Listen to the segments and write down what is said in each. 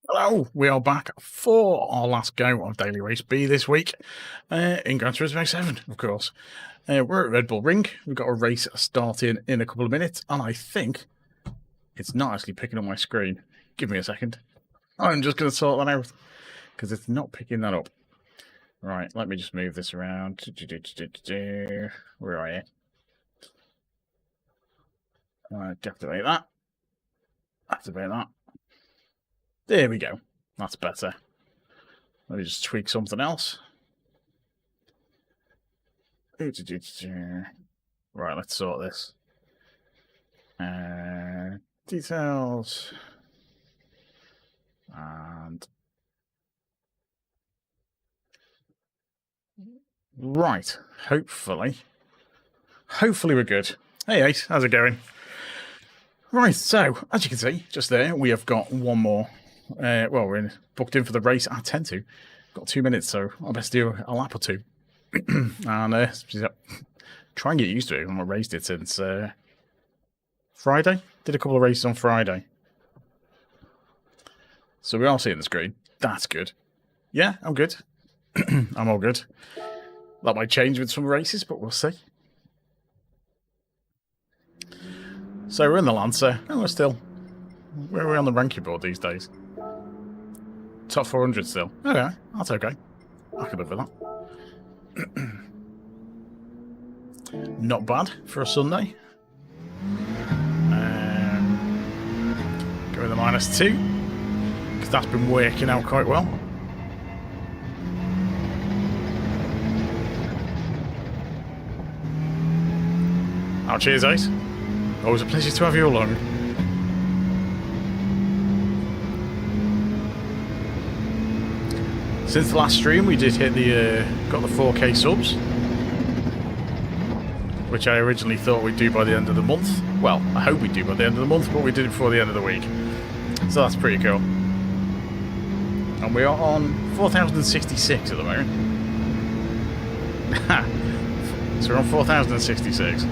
Hello, we are back for our last go of Daily Race B this week in Gran Turismo 7, of course. We're at Red Bull Ring. We've got a race starting in a couple of minutes, and I think it's not actually picking up my screen. Give me a second. I'm just going to sort that out because it's not picking that up. Right, let me just move this around. Where are you? Deactivate that. Activate that. There we go. That's better. Let me just tweak something else. Right, let's sort this. Details. And... Right, hopefully we're good. Hey Ace, how's it going? Right, so, as you can see, just there, we have got one more. Well, we're booked in for the race at 10 to. Got 2 minutes, so I'll best do a lap or two. And try and get used to it. I haven't raced it since Friday. Did a couple of races on Friday. So we are seeing the screen. That's good. Yeah, I'm good. I'm all good. That might change with some races, but we'll see. So we're in the Lancer. Oh, where are we on the ranking board these days? Top 400 still. Okay, that's okay. I can live with that. Not bad for a Sunday. Go with the -2 because that's been working out quite well. Oh, cheers, Ace. Always a pleasure to have you along. Since the last stream, we did hit got the 4K subs, which I originally thought we'd do by the end of the month. Well, I hope we'd do by the end of the month, but we did it before the end of the week. So that's pretty cool. And we are on 4,066 at the moment. So we're on 4,066.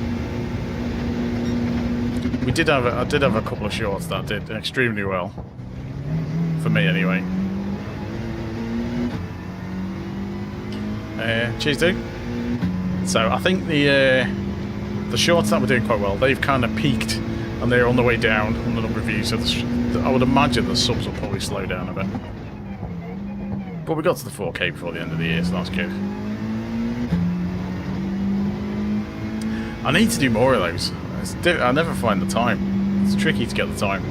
I did have a couple of shorts that did extremely well. For me, anyway. Cheers, dude. So I think the shorts that were doing quite well, they've kind of peaked and they're on the way down on the number of views. So I would imagine the subs will probably slow down a bit. But we got to the 4K before the end of the year, so that's good. I need to do more of those. I never find the time. It's tricky to get the time.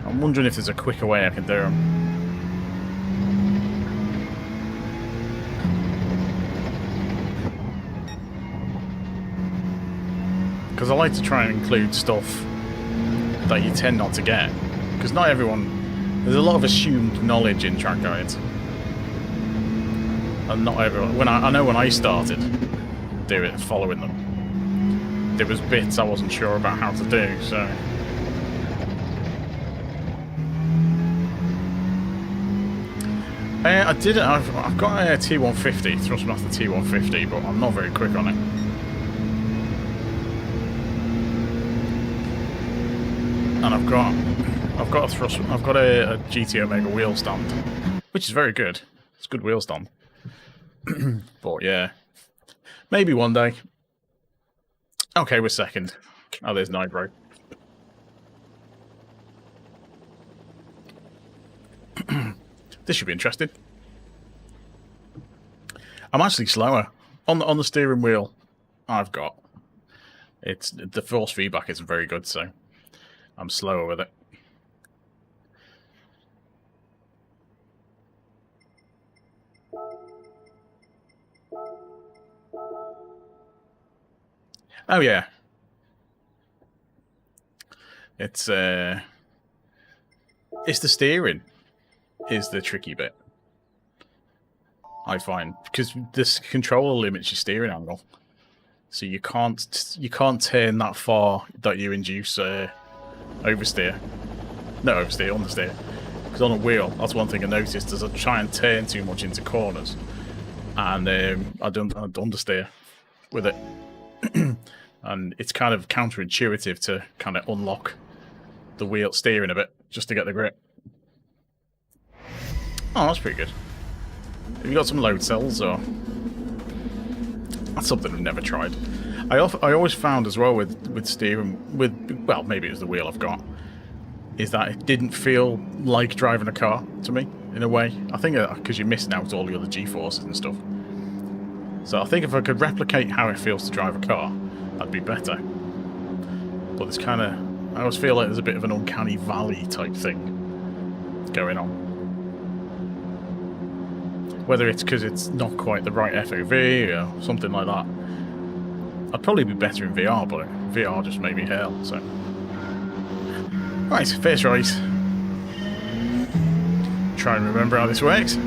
I'm wondering if there's a quicker way I can do them. Because I like to try and include stuff that you tend not to get. Because not everyone... There's a lot of assumed knowledge in track guides. And not everyone... I know when I started following them, there was bits I wasn't sure about how to do, so... I've got a T150, Thrustmaster T150, but I'm not very quick on it. And I've got a GT Omega wheel stand, which is very good. It's a good wheel stand. But yeah, maybe one day. Okay, we're second. Oh, there's Nitro. This should be interesting. I'm actually slower on the steering wheel. I've got the force feedback isn't very good, so I'm slower with it. Oh yeah, it's the steering is the tricky bit, I find, because this controller limits your steering angle, so you can't turn that far that you induce understeer. Because on a wheel, that's one thing I noticed, is I try and turn too much into corners, and I'd understeer with it. And it's kind of counterintuitive to kind of unlock the wheel steering a bit just to get the grip. Oh, that's pretty good. Have you got some load cells, or...? That's something I've never tried. I always found as well with steering, well, maybe it was the wheel I've got, is that it didn't feel like driving a car to me, in a way. I think because you're missing out all the other G-forces and stuff. So I think if I could replicate how it feels to drive a car, that'd be better. But it's kind of... I always feel like there's a bit of an uncanny valley type thing going on. Whether it's because it's not quite the right FOV or something like that. I'd probably be better in VR, but VR just made me hell, so... Right, first race. Try and remember how this works.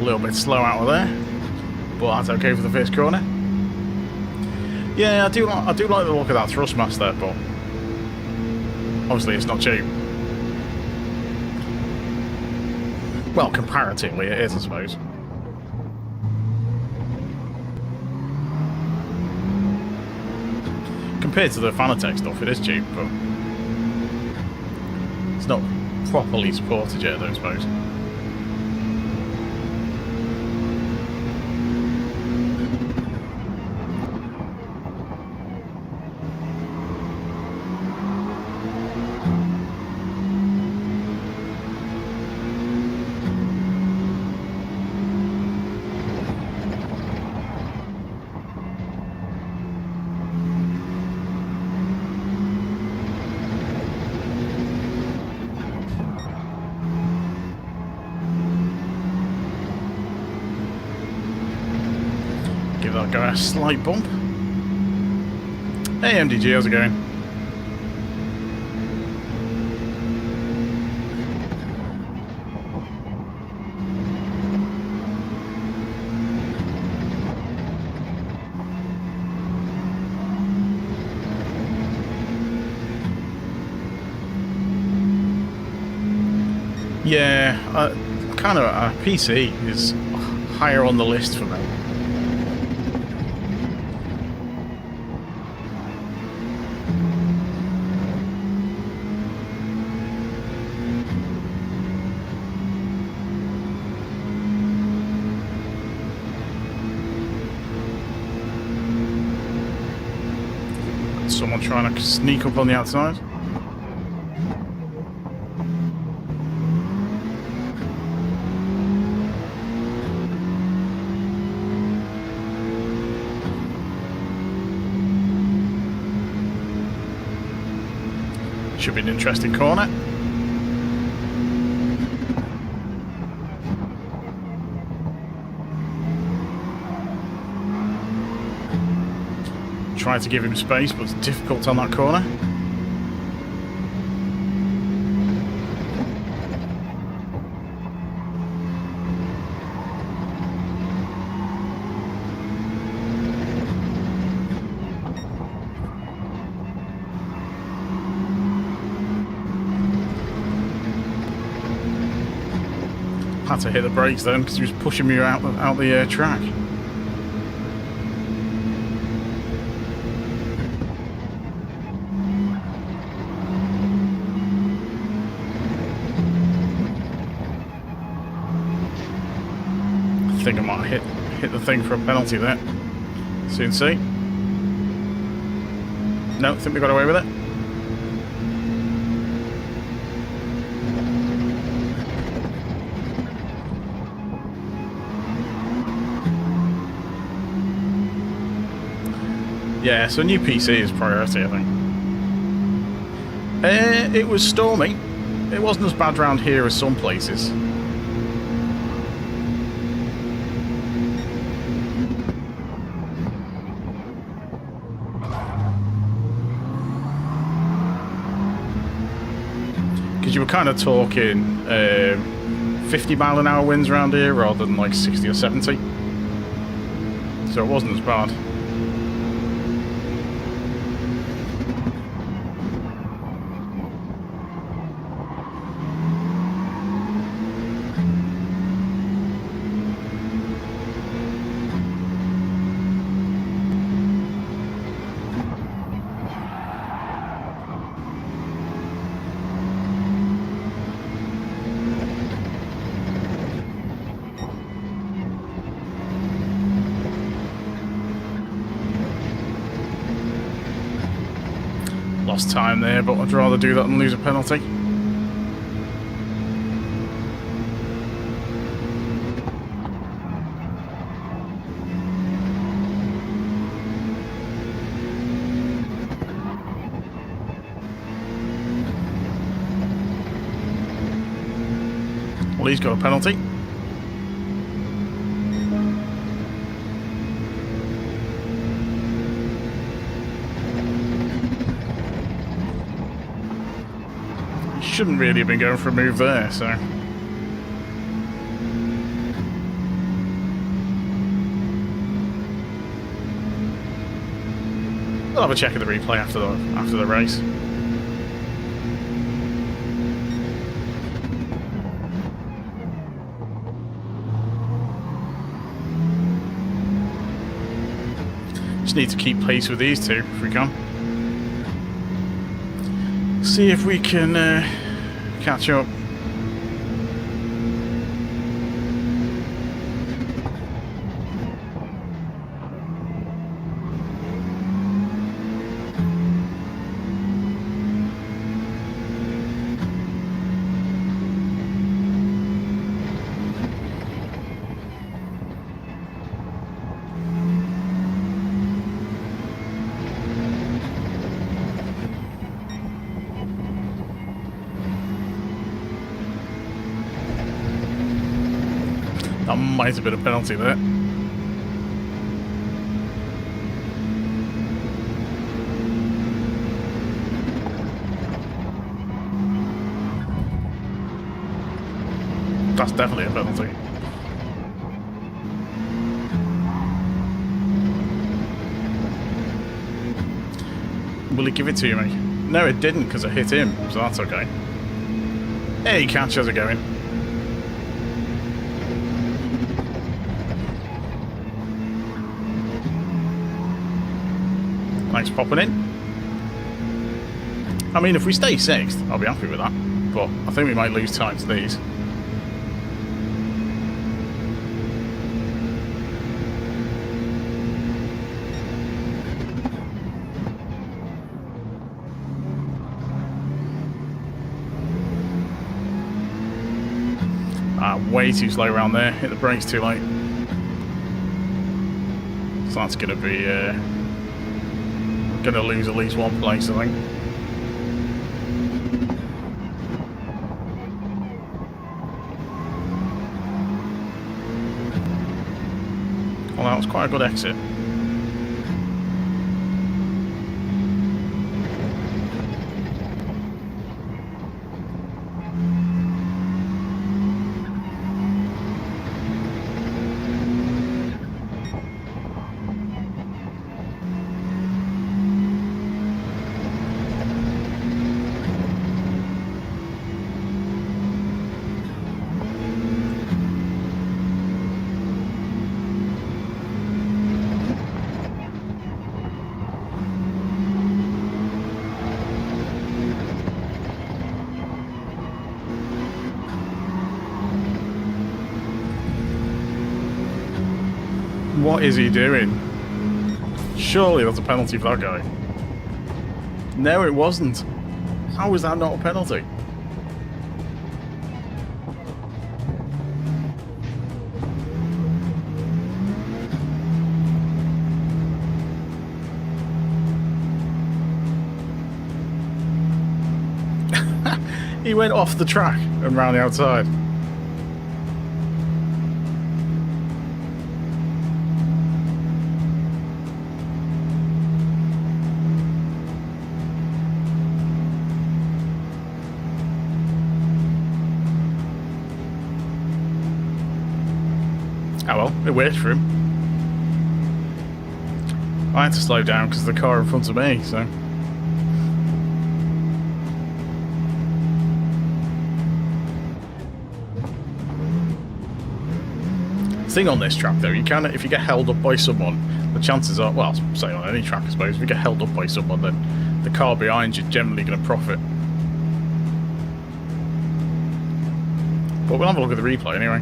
A little bit slow out of there, but that's okay for the first corner. Yeah, I do like the look of that Thrustmaster, but obviously it's not cheap. Well, comparatively it is, I suppose. Compared to the Fanatec stuff, it is cheap, but it's not properly supported yet, I suppose. Give that guy a slight bump. Hey MDG, how's it going? Yeah, kind of a PC is higher on the list for me. Someone trying to sneak up on the outside. Should be an interesting corner. Try to give him space, but it's difficult on that corner. Had to hit the brakes then because he was pushing me out the track. I think I might hit the thing for a penalty there. Soon see. No, I think we got away with it. Yeah, so new PC is priority, I think. It was stormy. It wasn't as bad around here as some places. Because you were kind of talking 50-mile-an-hour winds around here rather than like 60 or 70. So it wasn't as bad. lost time there, but I'd rather do that than lose a penalty. Well, he's got a penalty. Shouldn't really have been going for a move there, so. I'll have a check of the replay after the race. Just need to keep pace with these two if we can. See if we can catch up. That might have been a penalty there. That's definitely a penalty. Will he give it to me? No, it didn't because I hit him, so that's okay. Hey, catch, how's it going? Thanks for popping in. I mean, if we stay 6th, I'll be happy with that. But I think we might lose time to these. Way too slow around there. Hit the brakes too late. So that's going to be... going to lose at least one place, I think. Well, that was quite a good exit. What is he doing? Surely that's a penalty for that guy. No, it wasn't. How was that not a penalty? He went off the track and round the outside. Oh well, it worked for him. I had to slow down because of the car in front of me, so... The thing on this track though, you can, if you get held up by someone, the chances are, well, say on any track I suppose, if you get held up by someone, then the car behind you is generally going to profit. But we'll have a look at the replay anyway.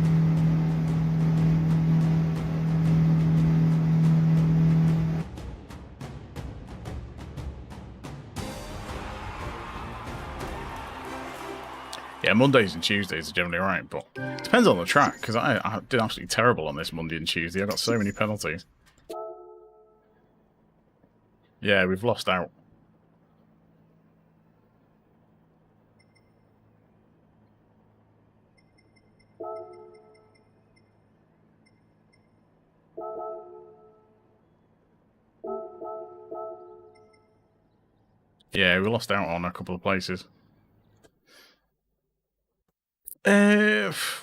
Yeah, Mondays and Tuesdays are generally alright, but it depends on the track, because I did absolutely terrible on this Monday and Tuesday. I got so many penalties. Yeah, we've lost out. Yeah, we lost out on a couple of places.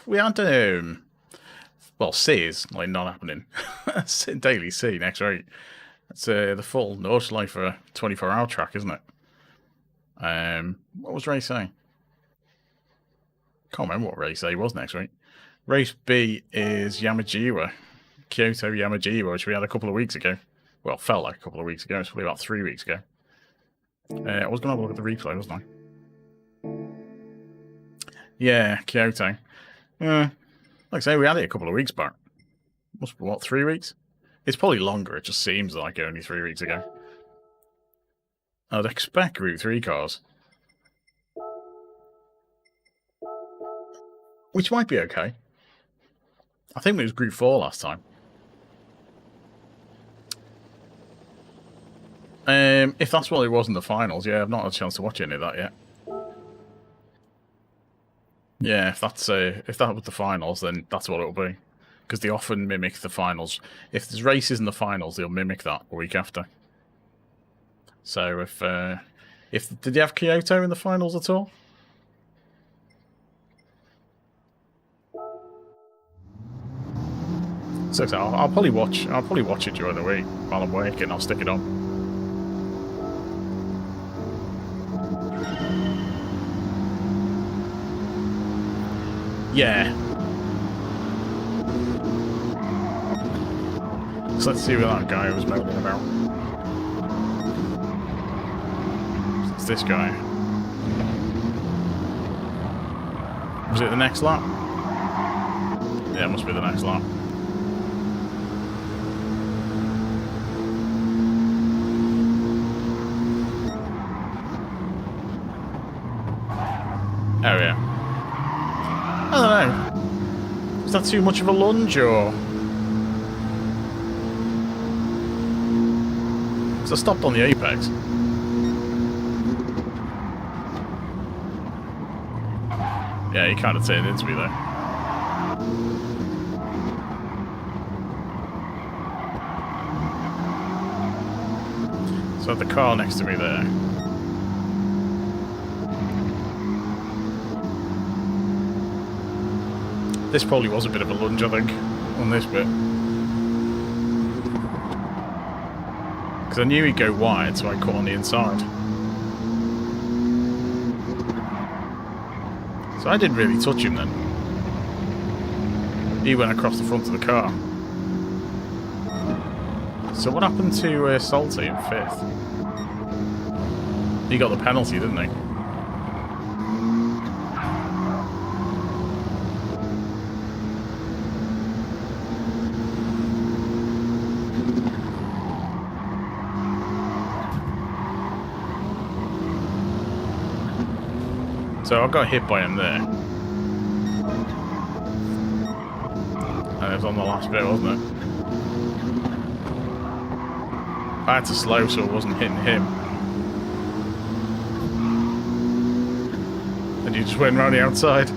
We had well, C is like not happening. Daily C next week. It's the full Nordschleife for a 24-hour track, isn't it? What was race A? Can't remember what race A was next week. Race B is Yamajiwa, Kyoto Yamajiwa, which we had a couple of weeks ago. Well, felt like a couple of weeks ago. It's probably about 3 weeks ago. I was going to have a look at the replay, wasn't I? Yeah, Kyoto. Like I say, we had it a couple of weeks back. Must be, what, 3 weeks? It's probably longer. It just seems like only 3 weeks ago. I'd expect Route 3 cars. Which might be okay. I think it was Gr.4 last time. If that's what it was in the finals, yeah, I've not had a chance to watch any of that yet. Yeah, if that was the finals, then that's what it'll be. Because they often mimic the finals. If there's races in the finals, they'll mimic that a week after. So if did you have Kyoto in the finals at all? So I'll probably watch it during the week while I'm working. I'll stick it on. Yeah. So let's see what that guy was moaning about. It's this guy. Was it the next lap? Yeah, it must be the next lap. Oh yeah. I don't know. Is that too much of a lunge, or? So I stopped on the apex. Yeah, he kind of turned into me there. So I had the car next to me there. This probably was a bit of a lunge, I think, on this bit. Because I knew he'd go wide, so I cut on the inside. So I didn't really touch him then. He went across the front of the car. So what happened to Salty in 5th? He got the penalty, didn't he? So I got hit by him there. And it was on the last bit, wasn't it? I had to slow so it wasn't hitting him. And you just went round the outside.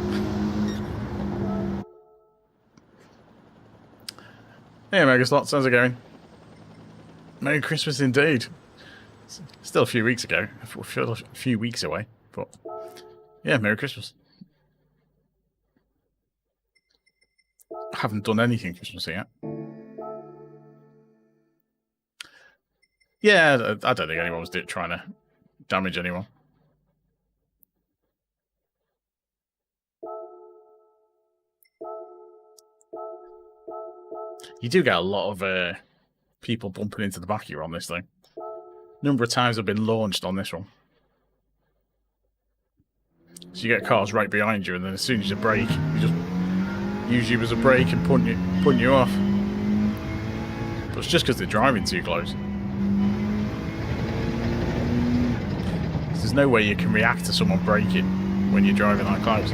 Hey Megaslots, how's it going? Merry Christmas indeed. Still a few weeks ago. I feel a few weeks away, but yeah, Merry Christmas. I haven't done anything Christmas yet. Yeah, I don't think anyone was trying to damage anyone. You do get a lot of people bumping into the back of you on this thing. Number of times I've been launched on this one. So you get cars right behind you, and then as soon as you brake, you just use you as a brake and putting you off. But it's just because they're driving too close. There's no way you can react to someone braking when you're driving that close.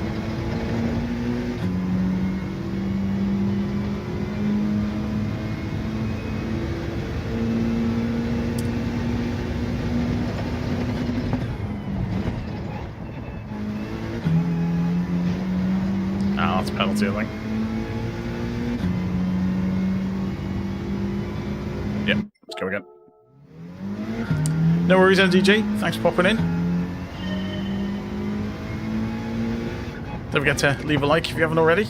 Ah, that's a penalty, I think. Yep, let's go again. No worries, MDG. Thanks for popping in. Don't forget to leave a like if you haven't already.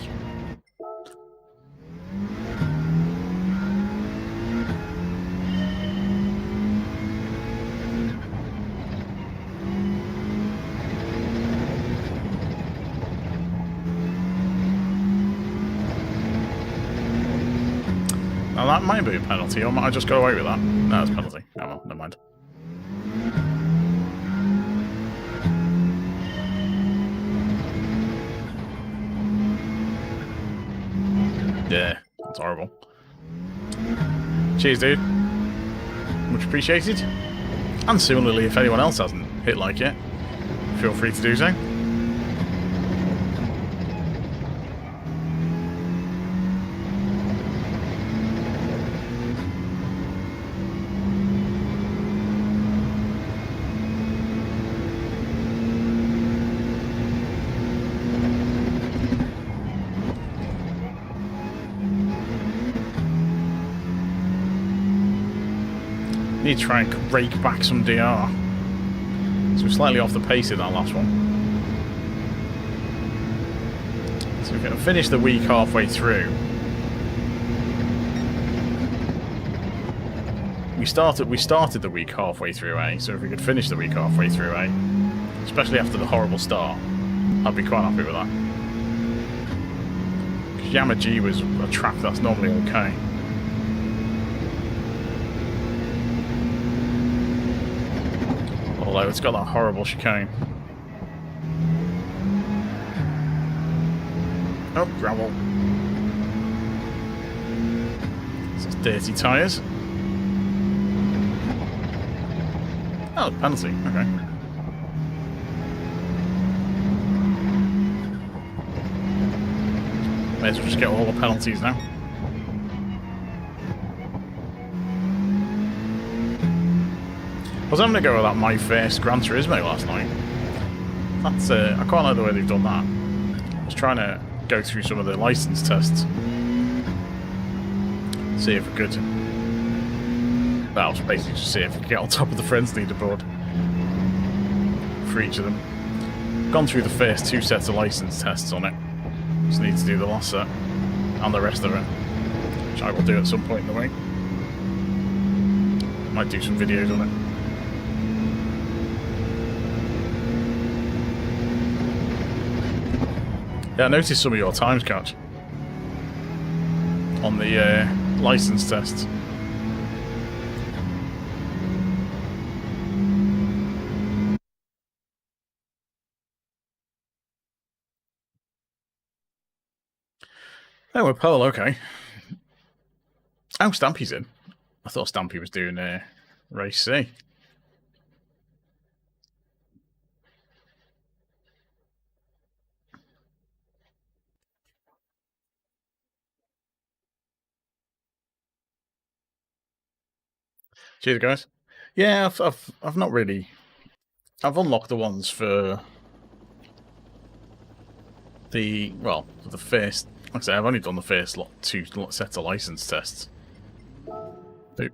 Now that might be a penalty, or might I just go away with that? No, it's a penalty. Oh well, never mind. Yeah, that's horrible. Cheers, dude. Much appreciated. And similarly, if anyone else hasn't hit like yet, feel free to do so. Need to try and rake back some DR. So we're slightly off the pace in that last one. So we're going to finish the week halfway through. We started the week halfway through, eh? So if we could finish the week halfway through, eh? Especially after the horrible start, I'd be quite happy with that. Because Yamaji was a track that's normally okay. Although it's got that horrible chicane. Oh, gravel. This is dirty tyres. Oh, penalty. Okay. May as well just get all the penalties now. I was having a go with that My First Gran Turismo last night. That's I quite like the way they've done that. I was trying to go through some of the license tests. See if we could. Well, was basically just see if we could get on top of the friends leaderboard for each of them. Gone through the first 2 sets of license tests on it. Just need to do the last set and the rest of it, which I will do at some point in the week. Might do some videos on it. Yeah, I noticed some of your times, Catch, on the license tests. Oh, we're Pearl, okay. Oh, Stampy's in. I thought Stampy was doing race C. Cheers, guys. Yeah, I've not really. I've unlocked the ones for the for the first. Like I say, I've only done the first 2 sets of license tests. Oop.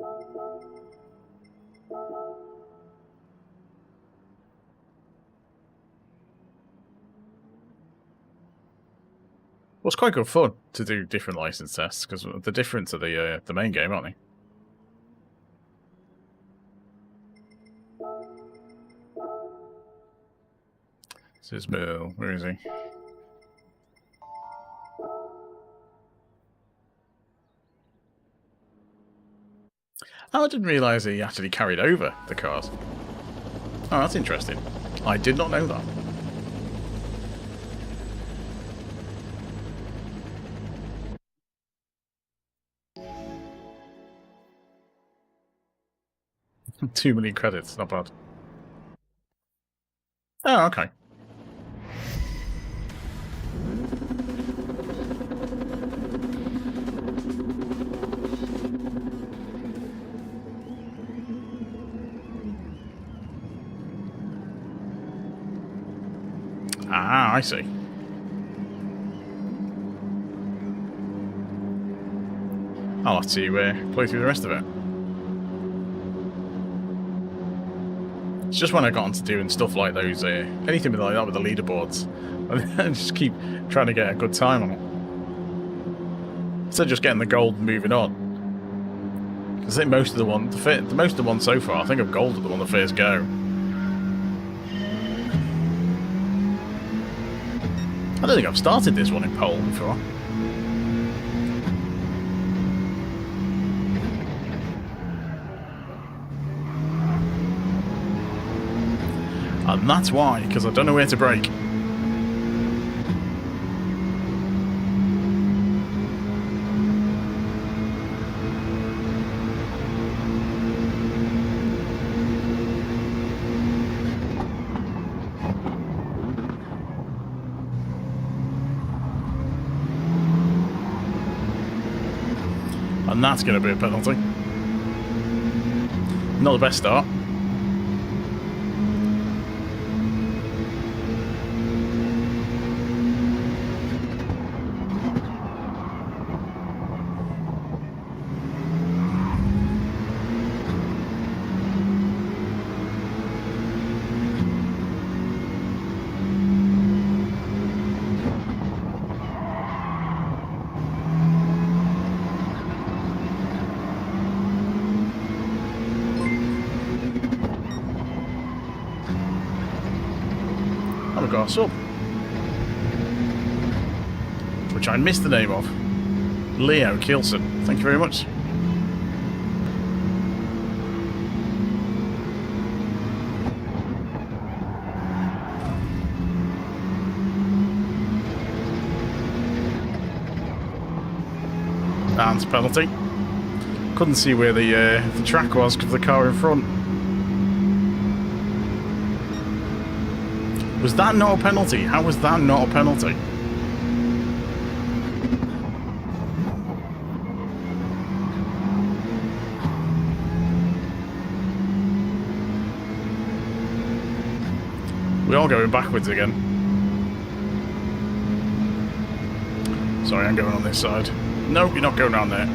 Well, it's quite good fun to do different license tests because they're different to the main game, aren't they? This is Merle. Where is he? Oh, I didn't realise he actually carried over the cars. Oh, that's interesting. I did not know that. Too many credits, not bad. Oh, okay. Ah, I see. I'll have to play through the rest of it. It's just when I got onto doing stuff like those, anything like that with the leaderboards, I just keep trying to get a good time on it. Instead of just getting the gold and moving on. Because I think most of the ones so far, I think I've golded them on the first go. I don't think I've started this one in pole before. And that's why, because I don't know where to brake. And that's going to be a penalty. Not the best start. Got a sub, which I missed the name of. Leo Kielson, thank you very much. And penalty. Couldn't see where the track was because of the car in front. Was that not a penalty? How was that not a penalty? We are going backwards again. Sorry, I'm going on this side. No, you're not going around there.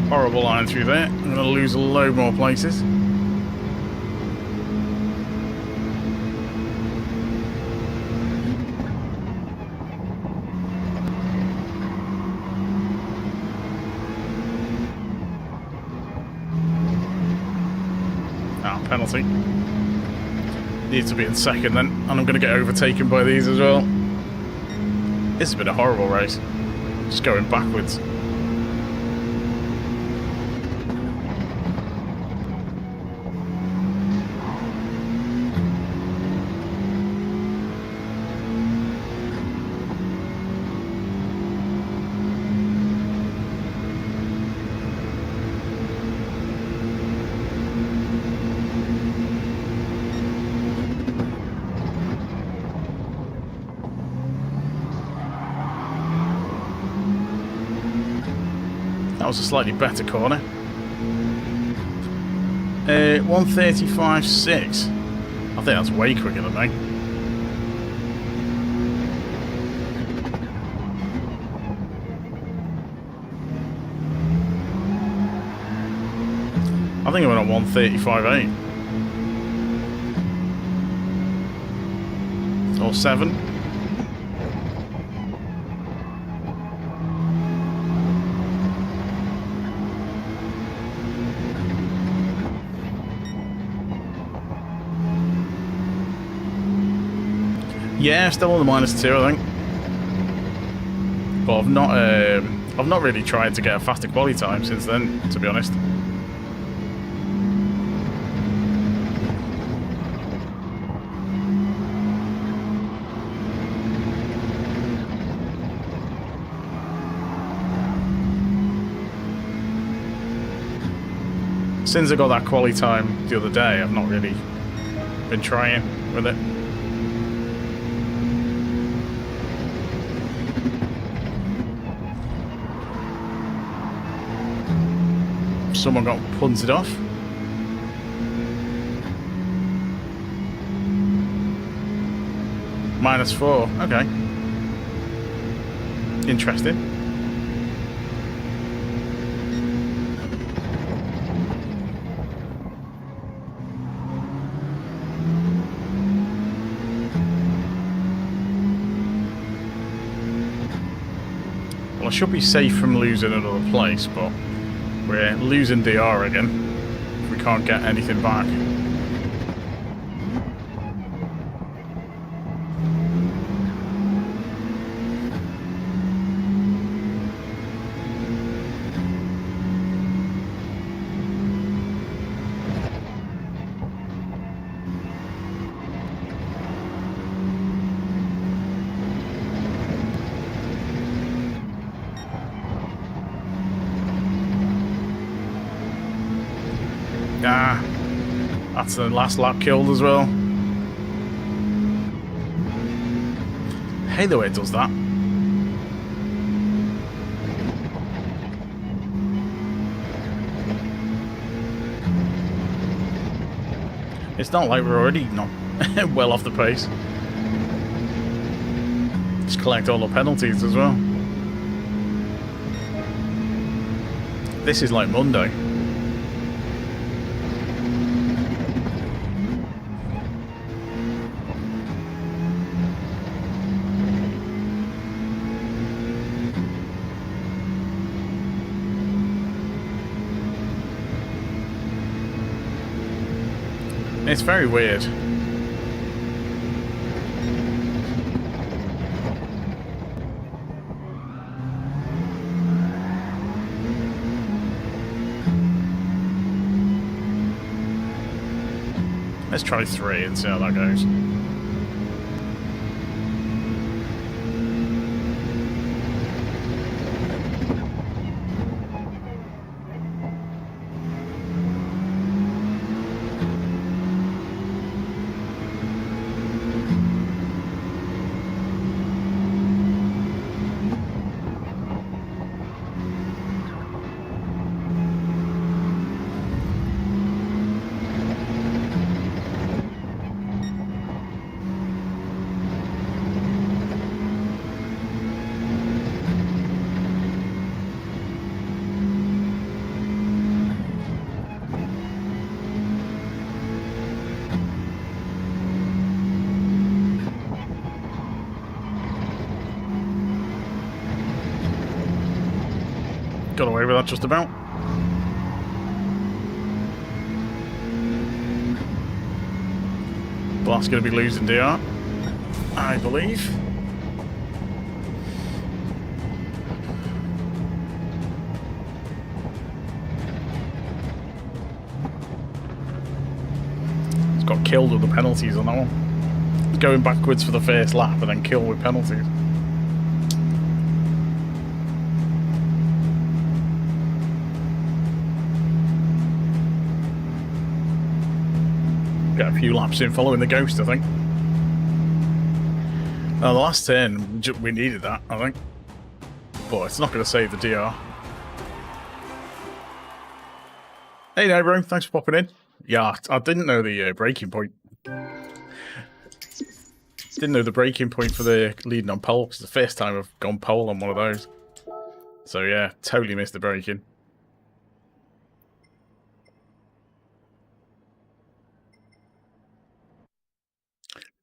Horrible line through there. I'm going to lose a load more places. Penalty. Needs to be in second then, and I'm going to get overtaken by these as well. This has been a horrible race. Just going backwards. That was a slightly better corner. 1:35.6. I think that's way quicker than me. I think I went on 1:35.8. Or 7. Yeah, still on the -2, I think. But I've not really tried to get a faster quality time since then, to be honest. Since I got that quality time the other day, I've not really been trying with it. Someone got punted off. -4, okay. Interesting. Well, I should be safe from losing another place, but we're losing DR again if we can't get anything back. Ah, that's the last lap killed as well. Hey, the way it does that. It's not like we're already not well off the pace. Just collect all the penalties as well. This is like Monday. It's very weird. Let's try 3 and see how that goes. Got away with that just about. But that's going to be losing DR, I believe. It's got killed with the penalties on that one. It's going backwards for the first lap and then killed with penalties. Get a few laps in following the Ghost, I think. The last turn, we needed that, I think. But it's not going to save the DR. Hey there, bro. Thanks for popping in. Yeah, I didn't know the braking point. Didn't know the braking point for the leading on pole. It's the first time I've gone pole on one of those. So yeah, totally missed the braking.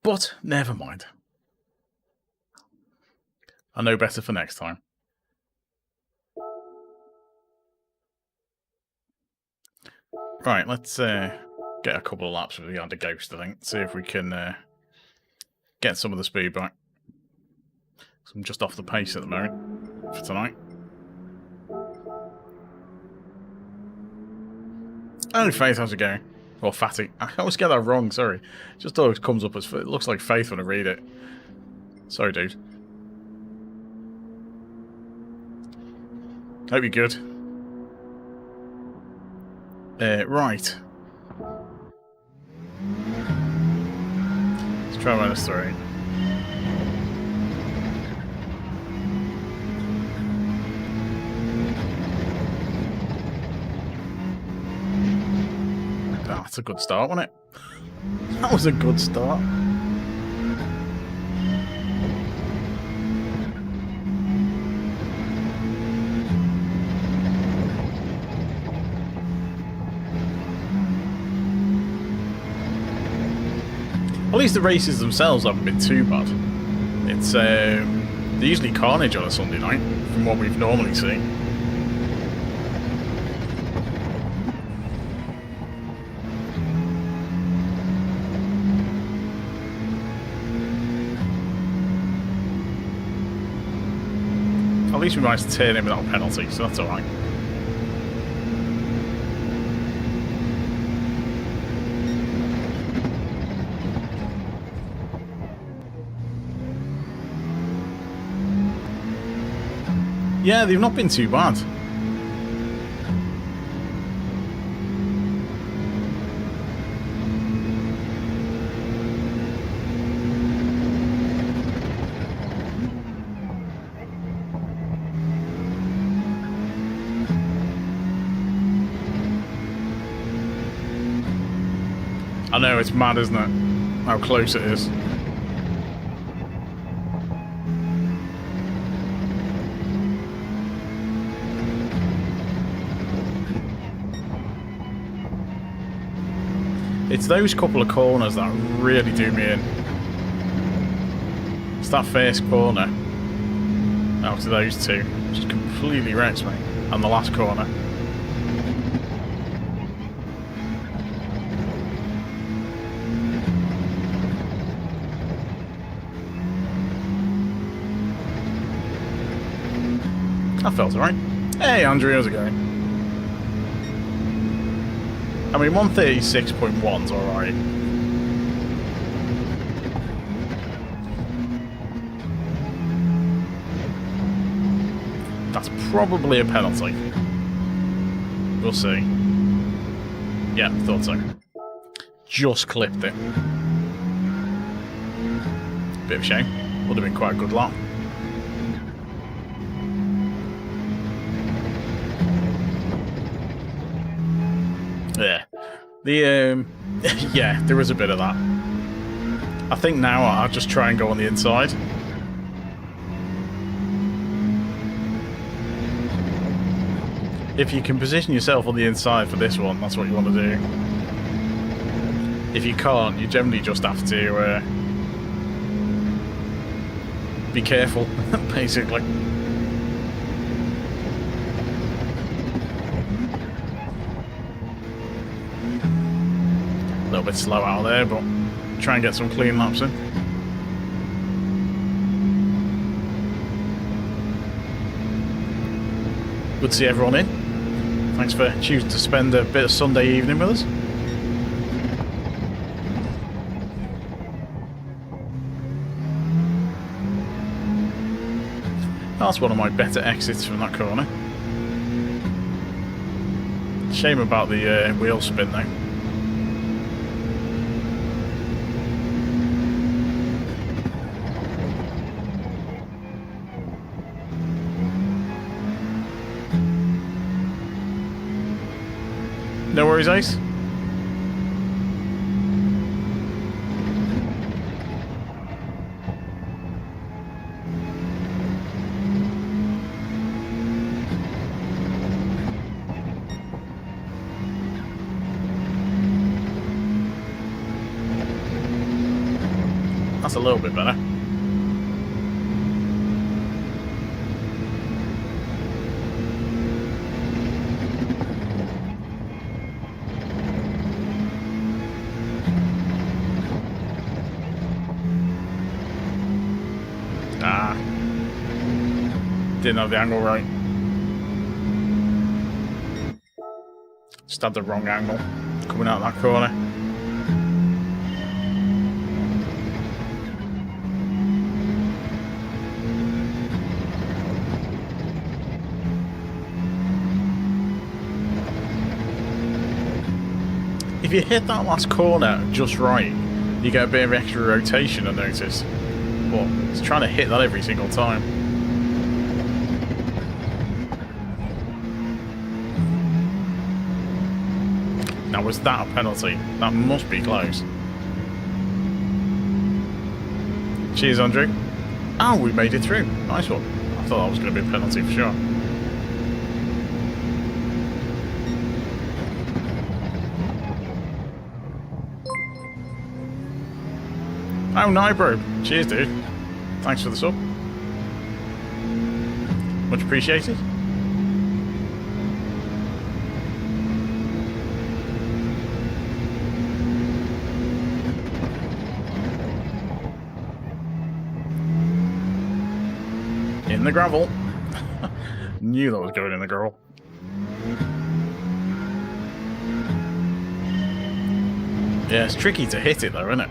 But never mind. I know better for next time. Right, let's get a couple of laps with the under Ghost, I think. See if we can get some of the speed back. So I'm just off the pace at the moment for tonight. Only Faith, how's it going? Or Fatty. I always get that wrong, sorry. Just always comes up as... It looks like Faith when I read it. Sorry, dude. Hope you're good. Right. Let's try -3. Oh, that's a good start, wasn't it? That was a good start. At least the races themselves haven't been too bad. It's they're usually carnage on a Sunday night, from what we've normally seen. At least we managed to turn in without a penalty, so that's alright. Yeah, they've not been too bad. I know, it's mad, isn't it? How close it is. It's those couple of corners that really do me in. It's that first corner out of those two. Just completely wrecks me. And the last corner. That felt alright. Hey Andrew, how's it going? I mean, 136.1's alright. That's probably a penalty. We'll see. Yeah, thought so. Just clipped it. Bit of a shame. Would have been quite a good lap. Yeah. Yeah, there was a bit of that. I think now I'll just try and go on the inside. If you can position yourself on the inside for this one, that's what you want to do. If you can't, you generally just have to be careful, basically. A little bit slow out there, but try and get some clean laps in. Good to see everyone in. Thanks for choosing to spend a bit of Sunday evening with us. That's one of my better exits from that corner. Shame about the wheel spin though. No worries, Ace. That's a little bit better. Ah. Didn't have the angle right. Just had the wrong angle coming out of that corner. If you hit that last corner just right, you get a bit of extra rotation, I notice. But it's trying to hit that every single time. Now, was that a penalty? That must be close. Cheers, Andrew. Oh, we made it through. Nice one. I thought that was going to be a penalty for sure. Oh, no, bro. Cheers, dude. Thanks for the sub. Much appreciated. In the gravel. Knew that was going in the gravel. Yeah, it's tricky to hit it though, isn't it?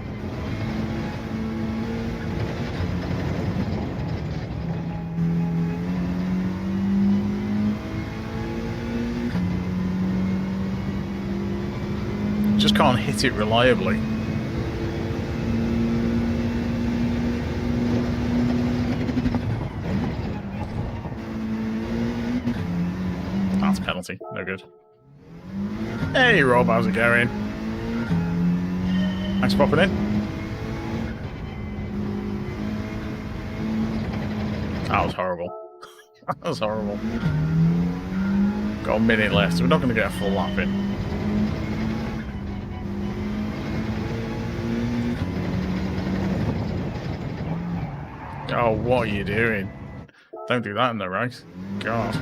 Just can't hit it reliably. That's a penalty. No good. Hey Rob, how's it going? Thanks for popping in. That was horrible. That was horrible. Got a minute left, so we're not going to get a full lap in. Oh, what are you doing? Don't do that in the race. God.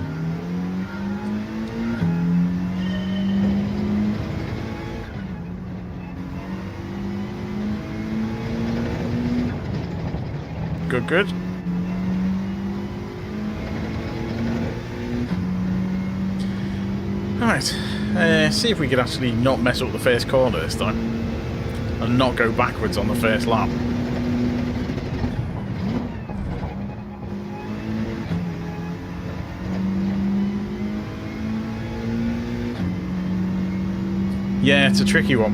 Good, good. Alright, see if we can actually not mess up the first corner this time. And not go backwards on the first lap. Yeah, it's a tricky one.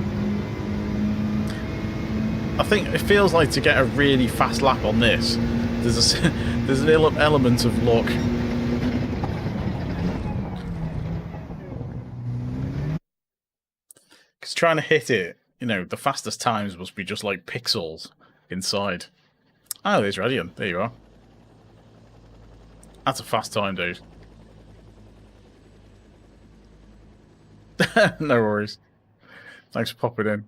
I think it feels like to get a really fast lap on this, there's an element of luck. Because trying to hit it, you know, the fastest times must be just like pixels inside. Oh, there's Radiant. There you are. That's a fast time, dude. No worries. Thanks for popping in.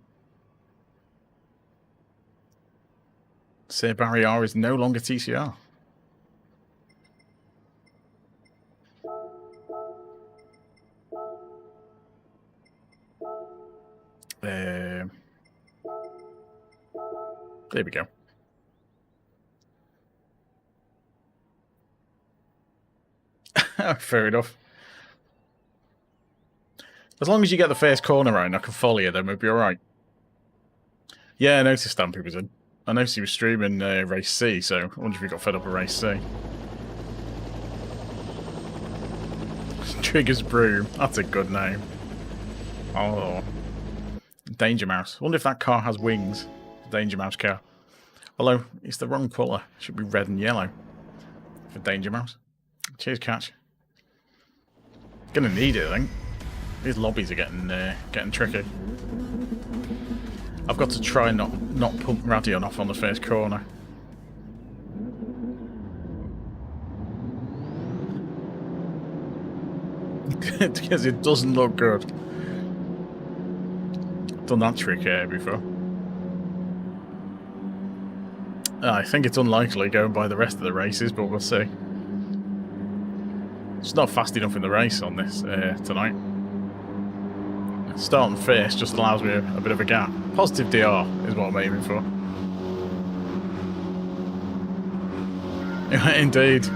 Sir Barry R is no longer TCR. There we go. Fair enough. As long as you get the first corner right and I can follow you, then we'll be alright. Yeah, I noticed Stampy was in. I noticed he was streaming Race C, so I wonder if he got fed up with Race C. Triggers Broom. That's a good name. Oh. Danger Mouse. I wonder if that car has wings. Danger Mouse car. Although, it's the wrong colour. It should be red and yellow for Danger Mouse. Cheers, Catch. Gonna need it, I think. These lobbies are getting tricky. I've got to try and not pump Radion off on the first corner. Because it doesn't look good. Done that trick here before. I think it's unlikely going by the rest of the races, but we'll see. It's not fast enough in the race on this tonight. Starting first just allows me a bit of a gap. Positive DR is what I'm aiming for. Indeed.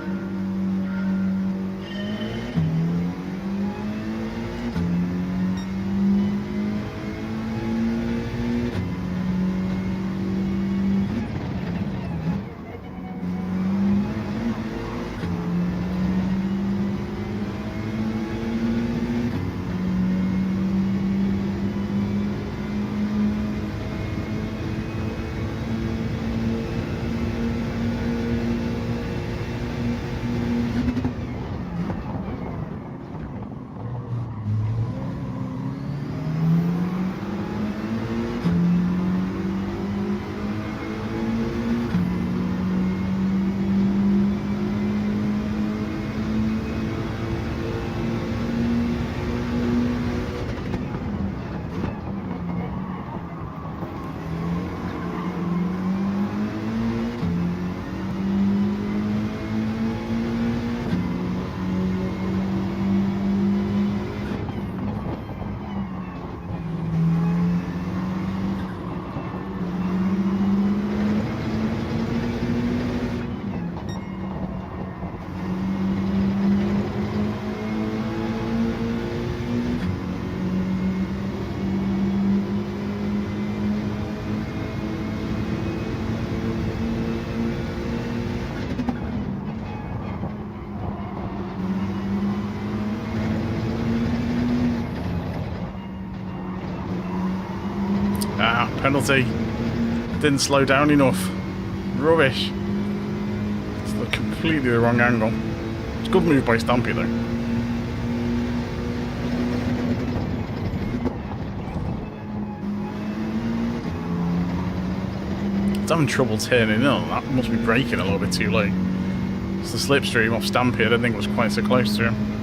Ah, penalty. Didn't slow down enough. Rubbish. It's completely the wrong angle. It's a good move by Stampy though. It's having trouble turning in. That must be braking a little bit too late. It's the slipstream off Stampy. I don't think it was quite so close to him.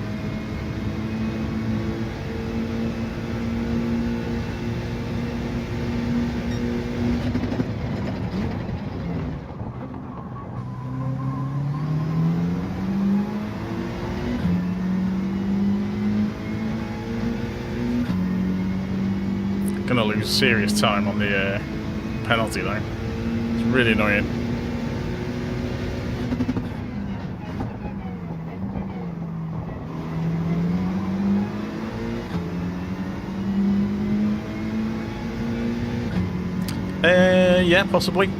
Gonna lose serious time on the penalty though. It's really annoying. Yeah, possibly.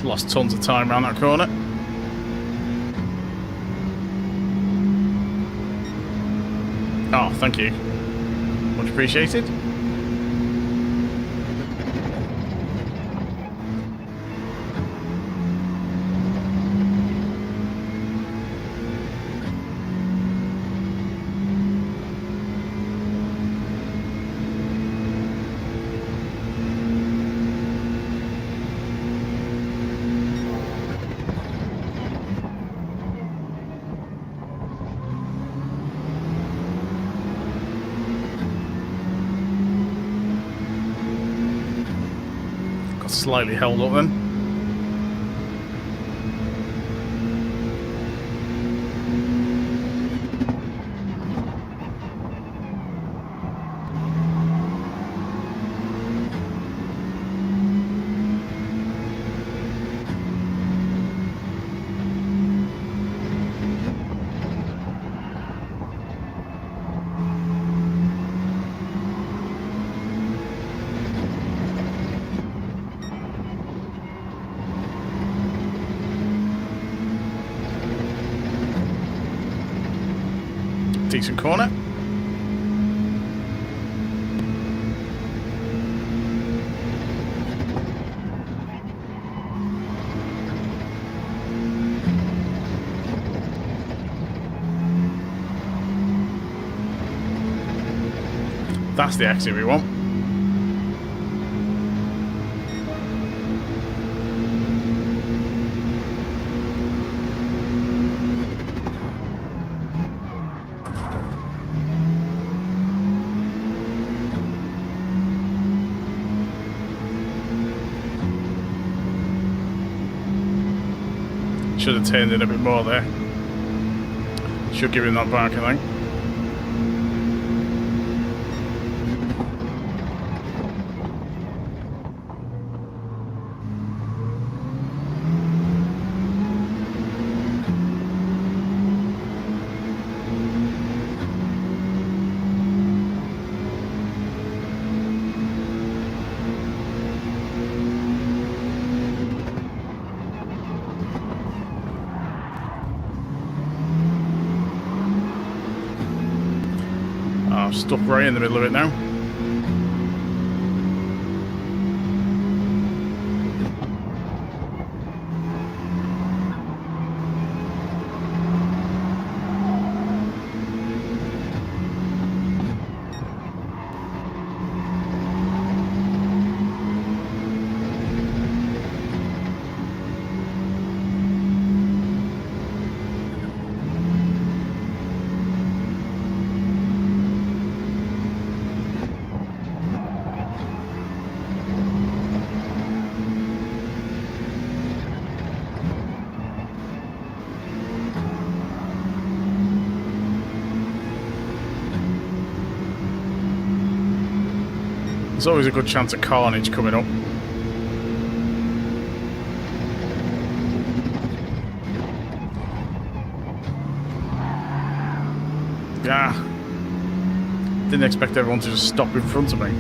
Lost tons of time around that corner. Oh, thank you. Much appreciated. Slightly held up then. Decent corner. That's the exit we want. Should have turned in a bit more there. Should give him that back, I think. I'm stuck right in the middle of it now. There's always a good chance of carnage coming up. Yeah. Didn't expect everyone to just stop in front of me.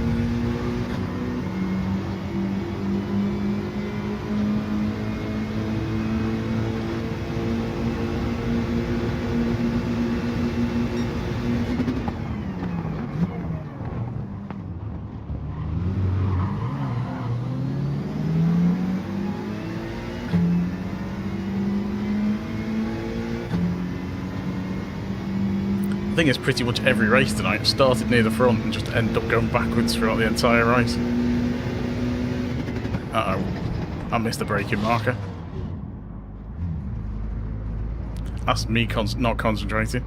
I think it's pretty much every race tonight. Started near the front and just ended up going backwards throughout the entire race. Uh-oh. I missed the braking marker. That's me not concentrating.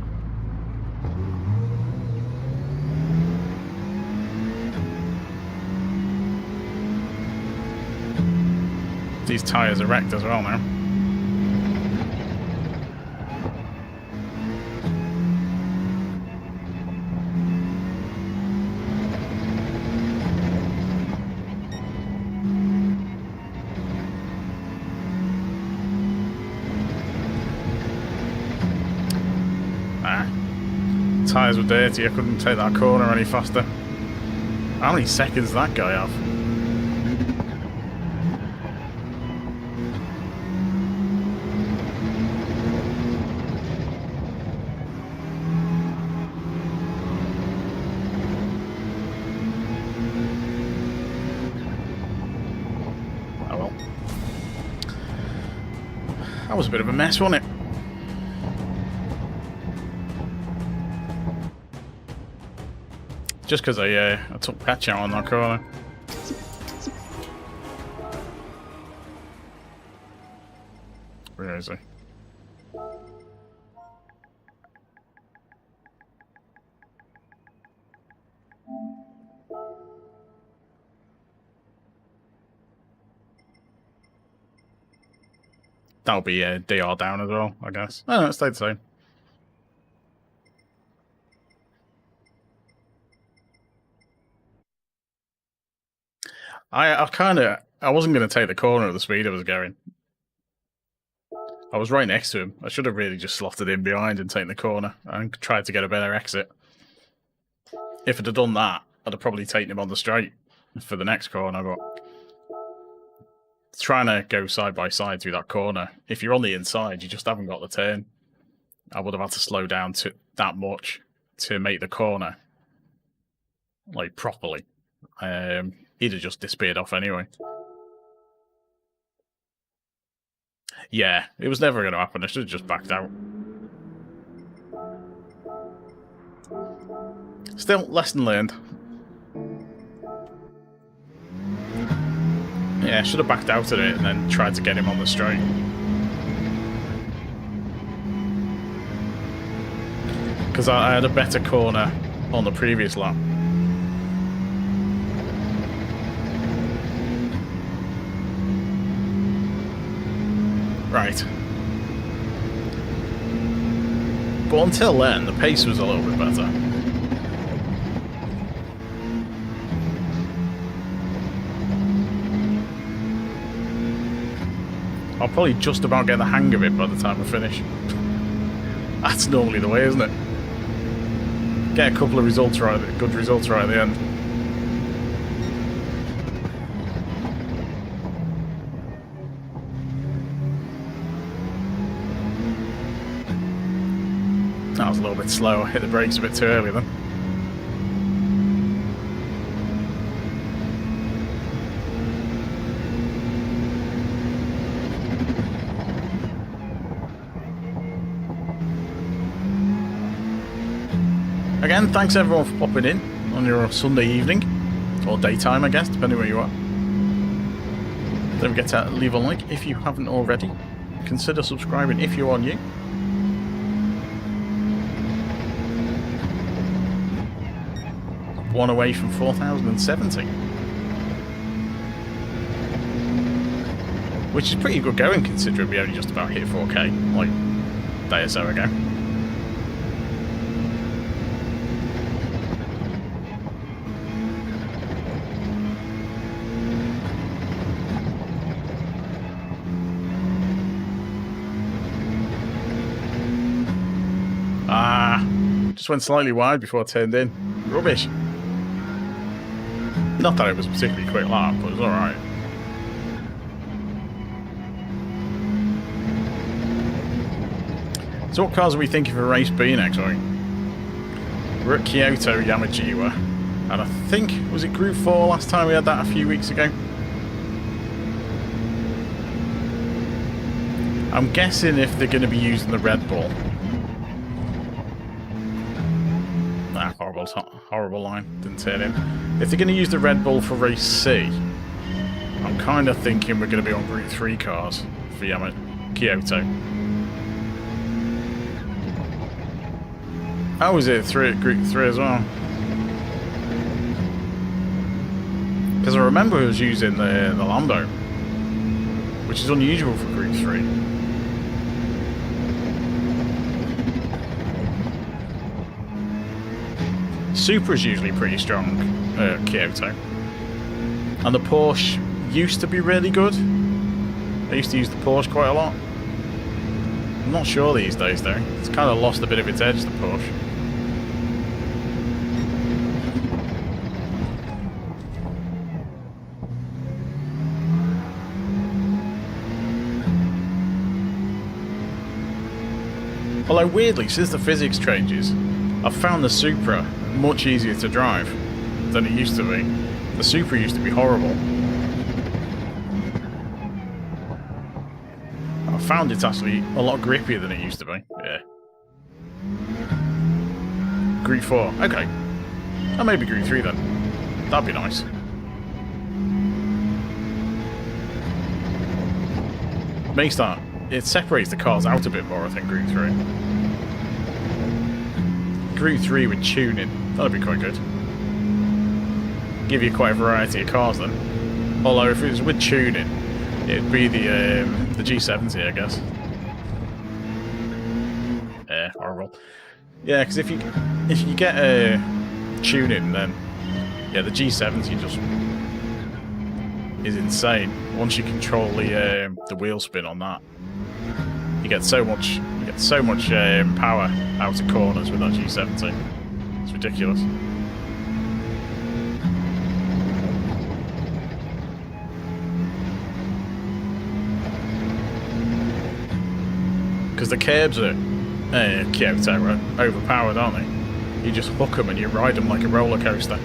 These tyres are wrecked as well now. Tyres were dirty, I couldn't take that corner any faster. How many seconds did that guy have? Oh well. That was a bit of a mess, wasn't it? Just because I took patch out on that corner. Where is he? That'll be DR down as well, I guess. Oh, no, it stayed the same. I wasn't going to take the corner at the speed I was going. I was right next to him. I should have really just slotted in behind and taken the corner and tried to get a better exit. If I'd have done that, I'd have probably taken him on the straight for the next corner, but trying to go side by side through that corner, if you're on the inside, you just haven't got the turn. I would have had to slow down to that much to make the corner, like, properly. He'd have just disappeared off anyway. Yeah, it was never going to happen. I should have just backed out. Still, lesson learned. Yeah, I should have backed out of it and then tried to get him on the straight. Because I had a better corner on the previous lap. Right. But until then, the pace was a little bit better. I'll probably just about get the hang of it by the time I finish. That's normally the way, isn't it? Get a couple of results right, good results right at the end. That was a little bit slow. I hit the brakes a bit too early then. Again, thanks everyone for popping in on your Sunday evening, or daytime I guess, depending where you are. Don't forget to leave a like if you haven't already. Consider subscribing if you are new. One away from 4,070. Which is pretty good going considering we only just about hit 4K, like a day or so ago. Just went slightly wide before I turned in. Rubbish. Not that it was a particularly quick lap, but it was alright. So what cars are we thinking for race B next week? We're at Kyoto Yamajiwa. And I think, was it Gr.4 last time we had that a few weeks ago? I'm guessing if they're going to be using the Red Bull. Horrible line, didn't turn in. If they're going to use the Red Bull for race C, I'm kind of thinking we're going to be on Group 3 cars for Kyoto. Oh, was it Group 3 as well? Because I remember he was using the Lando, which is unusual for Group 3. Supra is usually pretty strong at Kyoto. And the Porsche used to be really good. I used to use the Porsche quite a lot. I'm not sure these days though. It's kind of lost a bit of its edge, the Porsche. Although weirdly, since the physics changes, I've found the Supra much easier to drive than it used to be. The Supra used to be horrible. I found it's actually a lot grippier than it used to be. Yeah. Group 4. Okay. Or maybe Group 3 then. That'd be nice. Makes that... It separates the cars out a bit more, I think, Group 3. Group 3 with tuning. That'd be quite good. Give you quite a variety of cars then. Although if it was with tuning, it'd be the G70, I guess. Yeah, horrible. Yeah, because if you get tuning, then yeah, the G70 just is insane. Once you control the wheel spin on that, you get so much power out of corners with that G70. It's ridiculous. Because the curbs at Kyoto are overpowered, aren't they? You just hook them and you ride them like a roller coaster.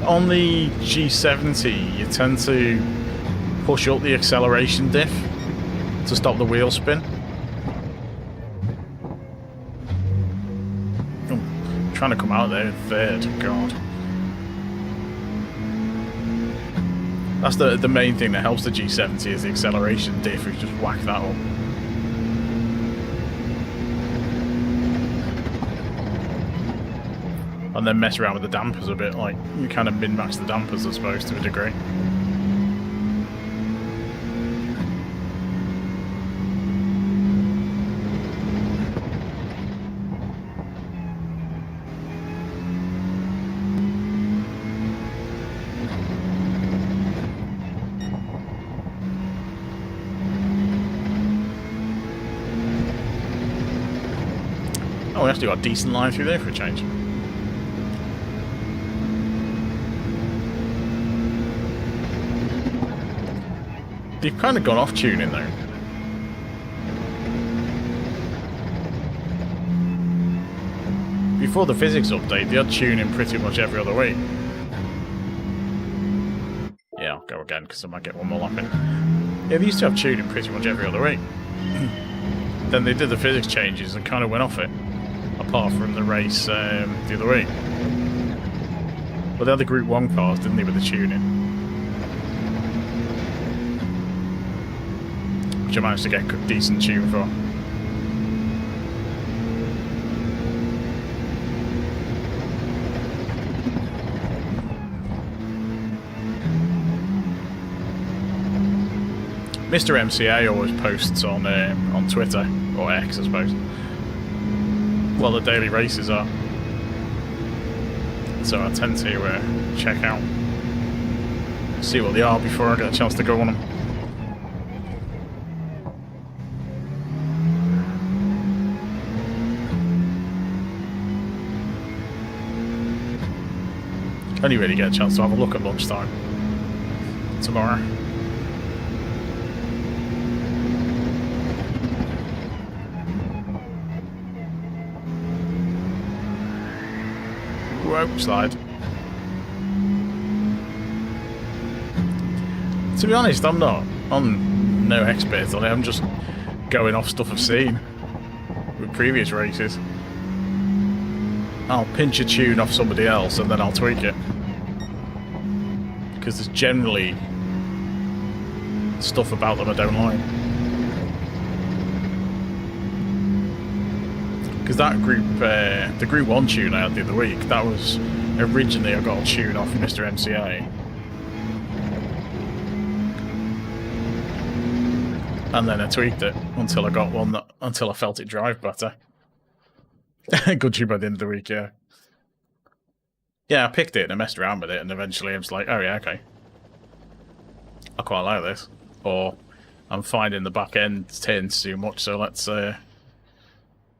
On the G70, you tend to push up the acceleration diff to stop the wheel spin. Oh, trying to come out there in third, God. That's the main thing that helps the G70 is the acceleration diff. You just whack that up. and then mess around with the dampers a bit. Like, you kind of min-max the dampers, I suppose, to a degree. Oh, we actually got a decent line through there for a change. They've kind of gone off tuning though. Before the physics update, they had tuning pretty much every other week. Yeah, I'll go again because I might get one more lap in. Yeah, they used to have tuning pretty much every other week. Then they did the physics changes and kind of went off it. Apart from the race the other week. But they had the Group 1 cars, didn't they, with the tuning? Which I managed to get a decent tune for. Mr. MCA always posts on Twitter, or X I suppose, well, the daily races are. So I tend to check out, see what they are before I get a chance to go on them. Only really get a chance to have a look at lunchtime tomorrow. Whoa, slide. To be honest, I'm no expert on it. I'm just going off stuff I've seen with previous races. I'll pinch a tune off somebody else and then I'll tweak it. Because there's generally stuff about them I don't like. Because that group, the Group 1 tune I had the other week, that was originally I got a tune off Mr. MCA. And then I tweaked it until I got one until I felt it drive better. Good tune by the end of the week, yeah. Yeah, I picked it and I messed around with it, and eventually I was like, oh yeah, okay. I quite like this. Or I'm finding the back end turns too much, so let's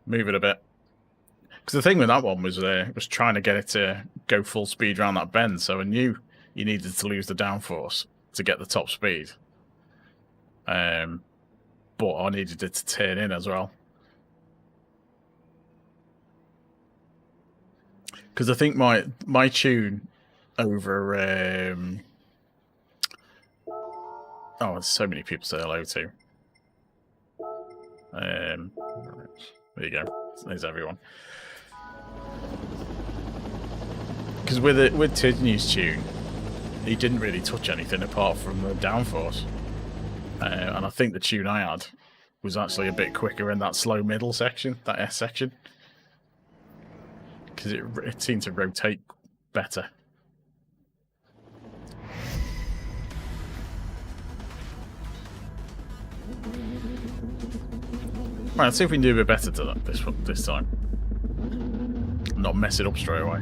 move it a bit. Because the thing with that one was trying to get it to go full speed around that bend, so I knew you needed to lose the downforce to get the top speed. But I needed it to turn in as well. Because I think my tune over oh, there's so many people to say hello to. There you go. There's everyone. Because with Tidney's tune, he didn't really touch anything apart from the downforce. And I think the tune I had was actually a bit quicker in that slow middle section, that S section. Because it seemed to rotate better. Right, let's see if we can do a bit better to that this time. Not mess it up straight away.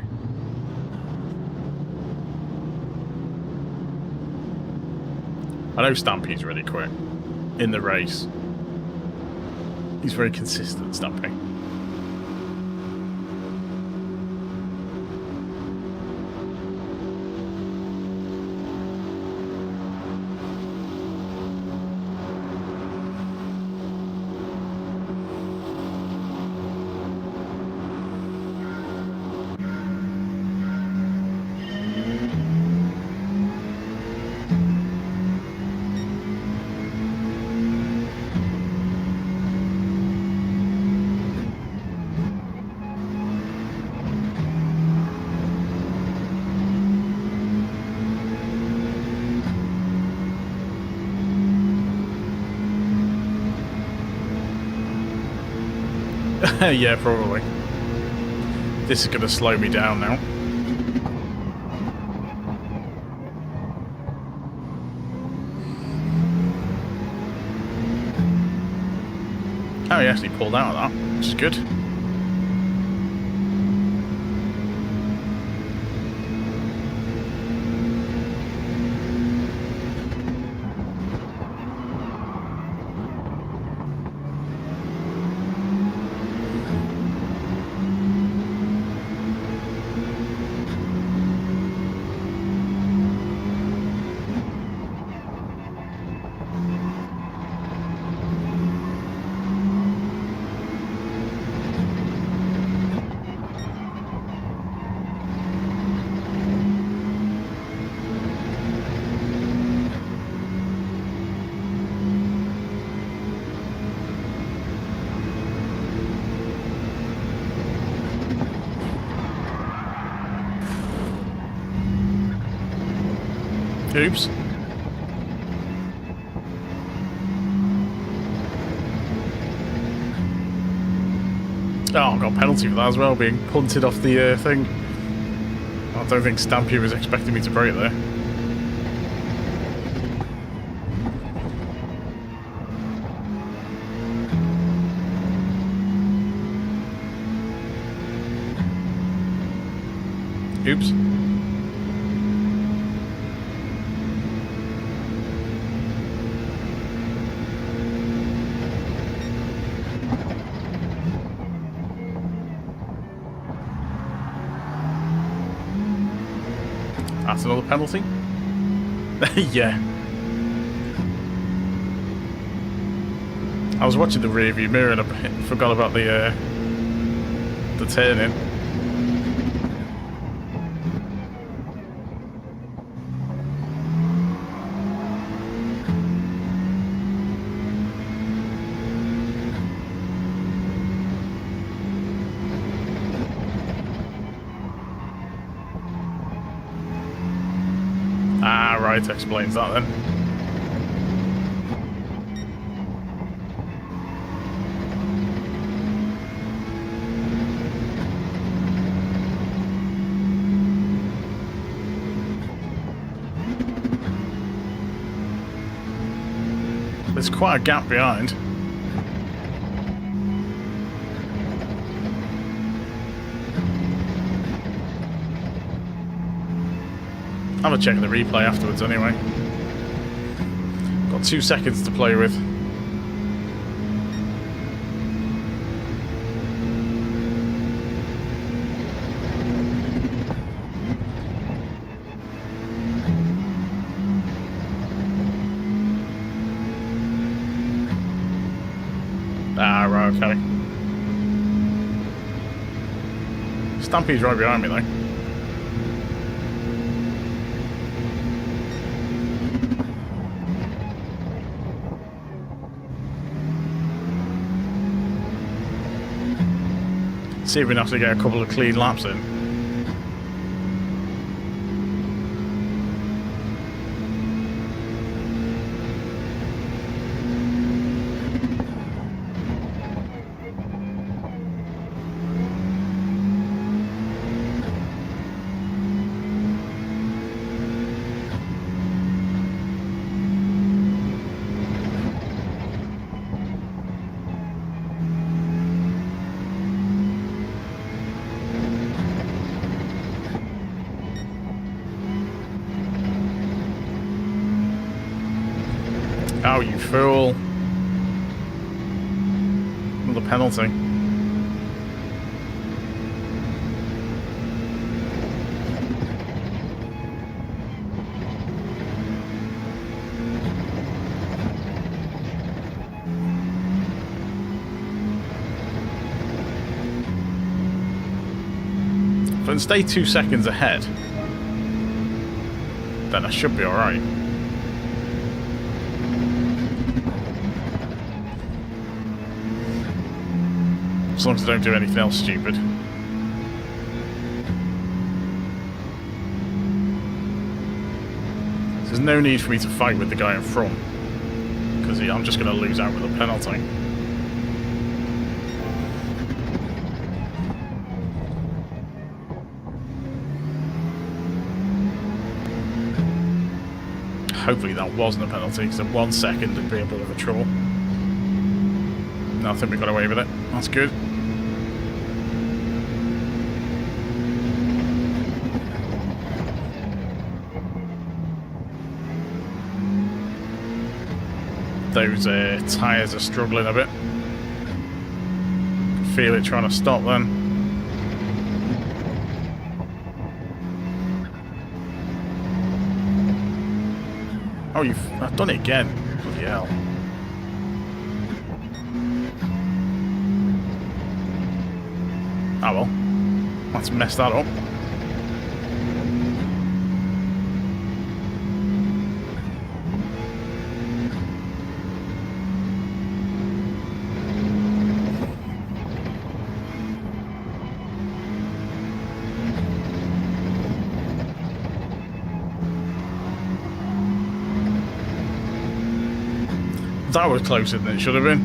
I know Stampy's really quick in the race. He's very consistent, Stampy. Yeah, probably. This is going to slow me down now. Oh, he actually pulled out of that, which is good. Oops. Oh, I got a penalty for that as well, being punted off the thing. I don't think Stampy was expecting me to brake there. Oops. That's another penalty. Yeah. I was watching the rear view mirror and I forgot about the turning. Ah, right, explains that then. There's quite a gap behind. Have a check of the replay afterwards anyway. Got 2 seconds to play with. Ah, right, okay. Stampy's right behind me though. See if we can actually get a couple of clean laps in. Oh, you fool. Another penalty. If I can stay 2 seconds ahead, then I should be alright. As long as I don't do anything else stupid. There's no need for me to fight with the guy in front, because I'm just going to lose out with a penalty. Hopefully that wasn't a penalty, because in 1 second it'd be a bit of a trouble. No, I think we got away with it. That's good. Those tyres are struggling a bit. Can feel it trying to stop then. Oh, I've done it again. Bloody hell. Oh well. Let's mess that up. That was closer than it should have been.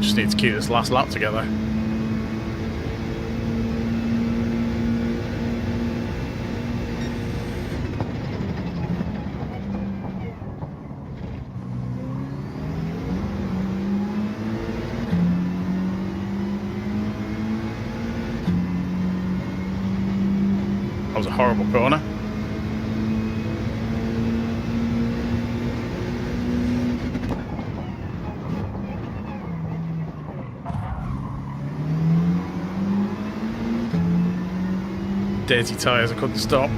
Just need to keep this last lap together. That was a horrible corner. Dirty tyres, I couldn't stop.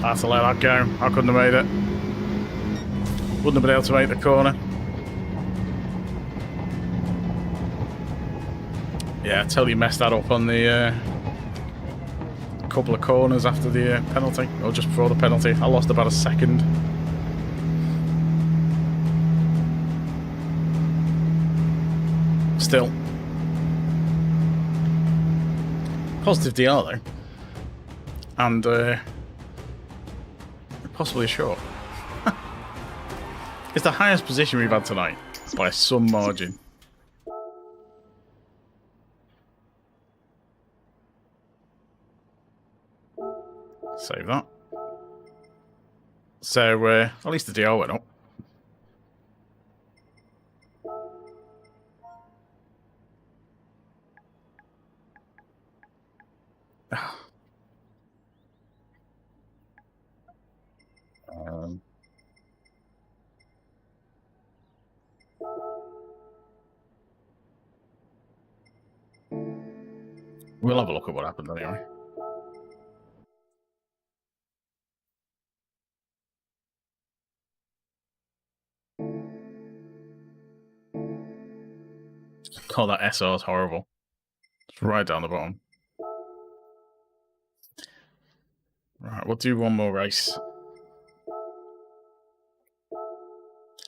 I had to let that go. I couldn't have made it. Wouldn't have been able to make the corner. Yeah, I totally messed that up on the couple of corners after the penalty, or just before the penalty. I lost about a second. Still. Positive DR though. And possibly a short. It's the highest position we've had tonight by some margin. Save that. So at least the DR went up. We'll have a look at what happened anyway. God, that SR is horrible. It's right down the bottom. Right, we'll do one more race.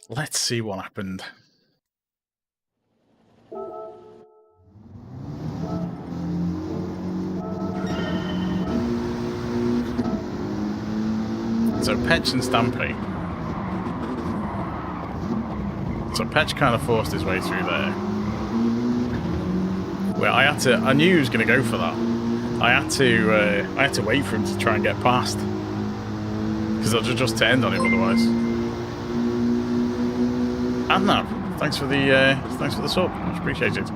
Let's see what happened. So Petch and Stampy. So Petch kind of forced his way through there. Well, I knew he was going to go for that. I had to wait for him to try and get past, because I'd just end on him otherwise. And Nav, thanks for the sub, much appreciated.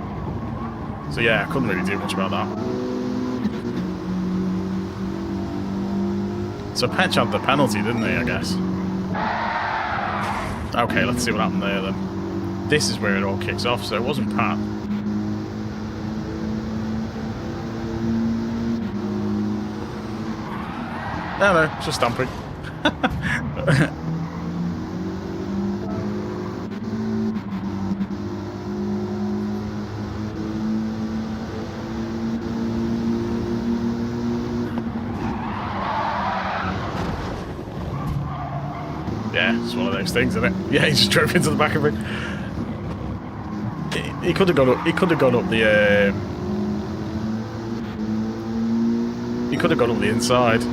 So yeah, I couldn't really do much about that. So Petch had the penalty, didn't he, I guess? Okay, let's see what happened there then. This is where it all kicks off, so it wasn't Pat. No, just stamping. Yeah, it's one of those things, isn't it? Yeah, he just drove into the back of it. He could have gone up. He could have gone up the. He could have gone up the inside.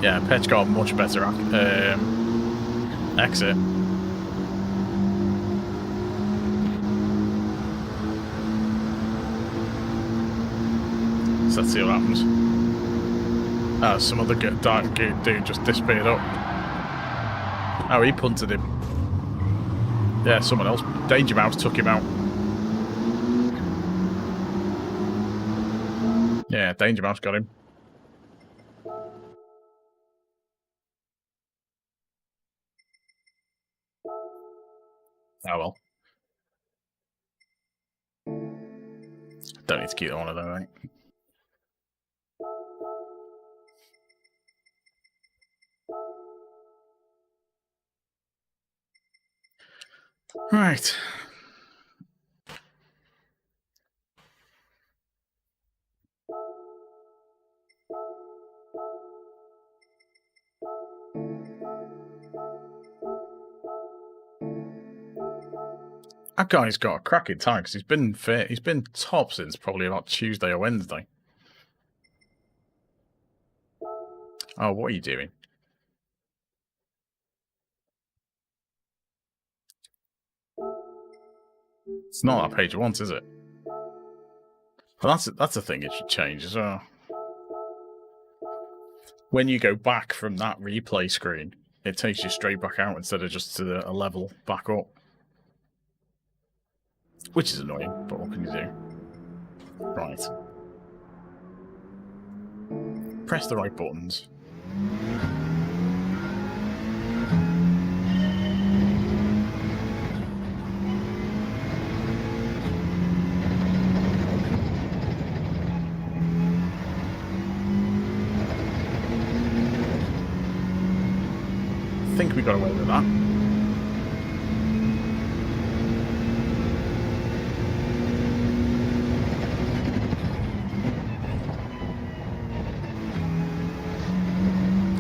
Yeah, Petch got a much better exit. So let's see what happens. Some other dark dude just disappeared up. Oh, he punted him. Yeah, someone else. Danger Mouse took him out. Yeah, Danger Mouse got him. Oh well. Don't need to keep that one, I don't think. Right. That guy's got a cracking time because he's been fit. He's been top since probably about Tuesday or Wednesday. Oh, what are you doing? It's not that page you want, is it? Well, that's a thing it should change as well. When you go back from that replay screen, it takes you straight back out instead of just to a level back up. Which is annoying, but what can you do? Right. Press the right buttons. I think we got away with that.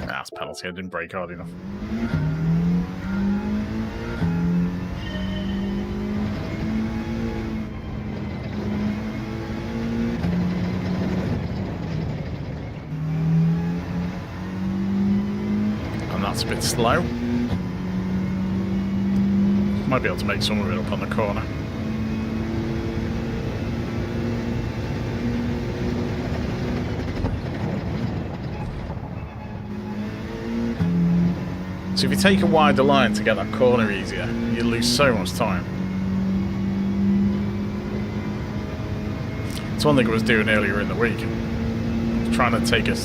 That's penalty. I didn't brake hard enough. And that's a bit slow. Might be able to make some of it up on the corner. So if you take a wider line to get that corner easier, you lose so much time. It's one thing I was doing earlier in the week. I was trying to take a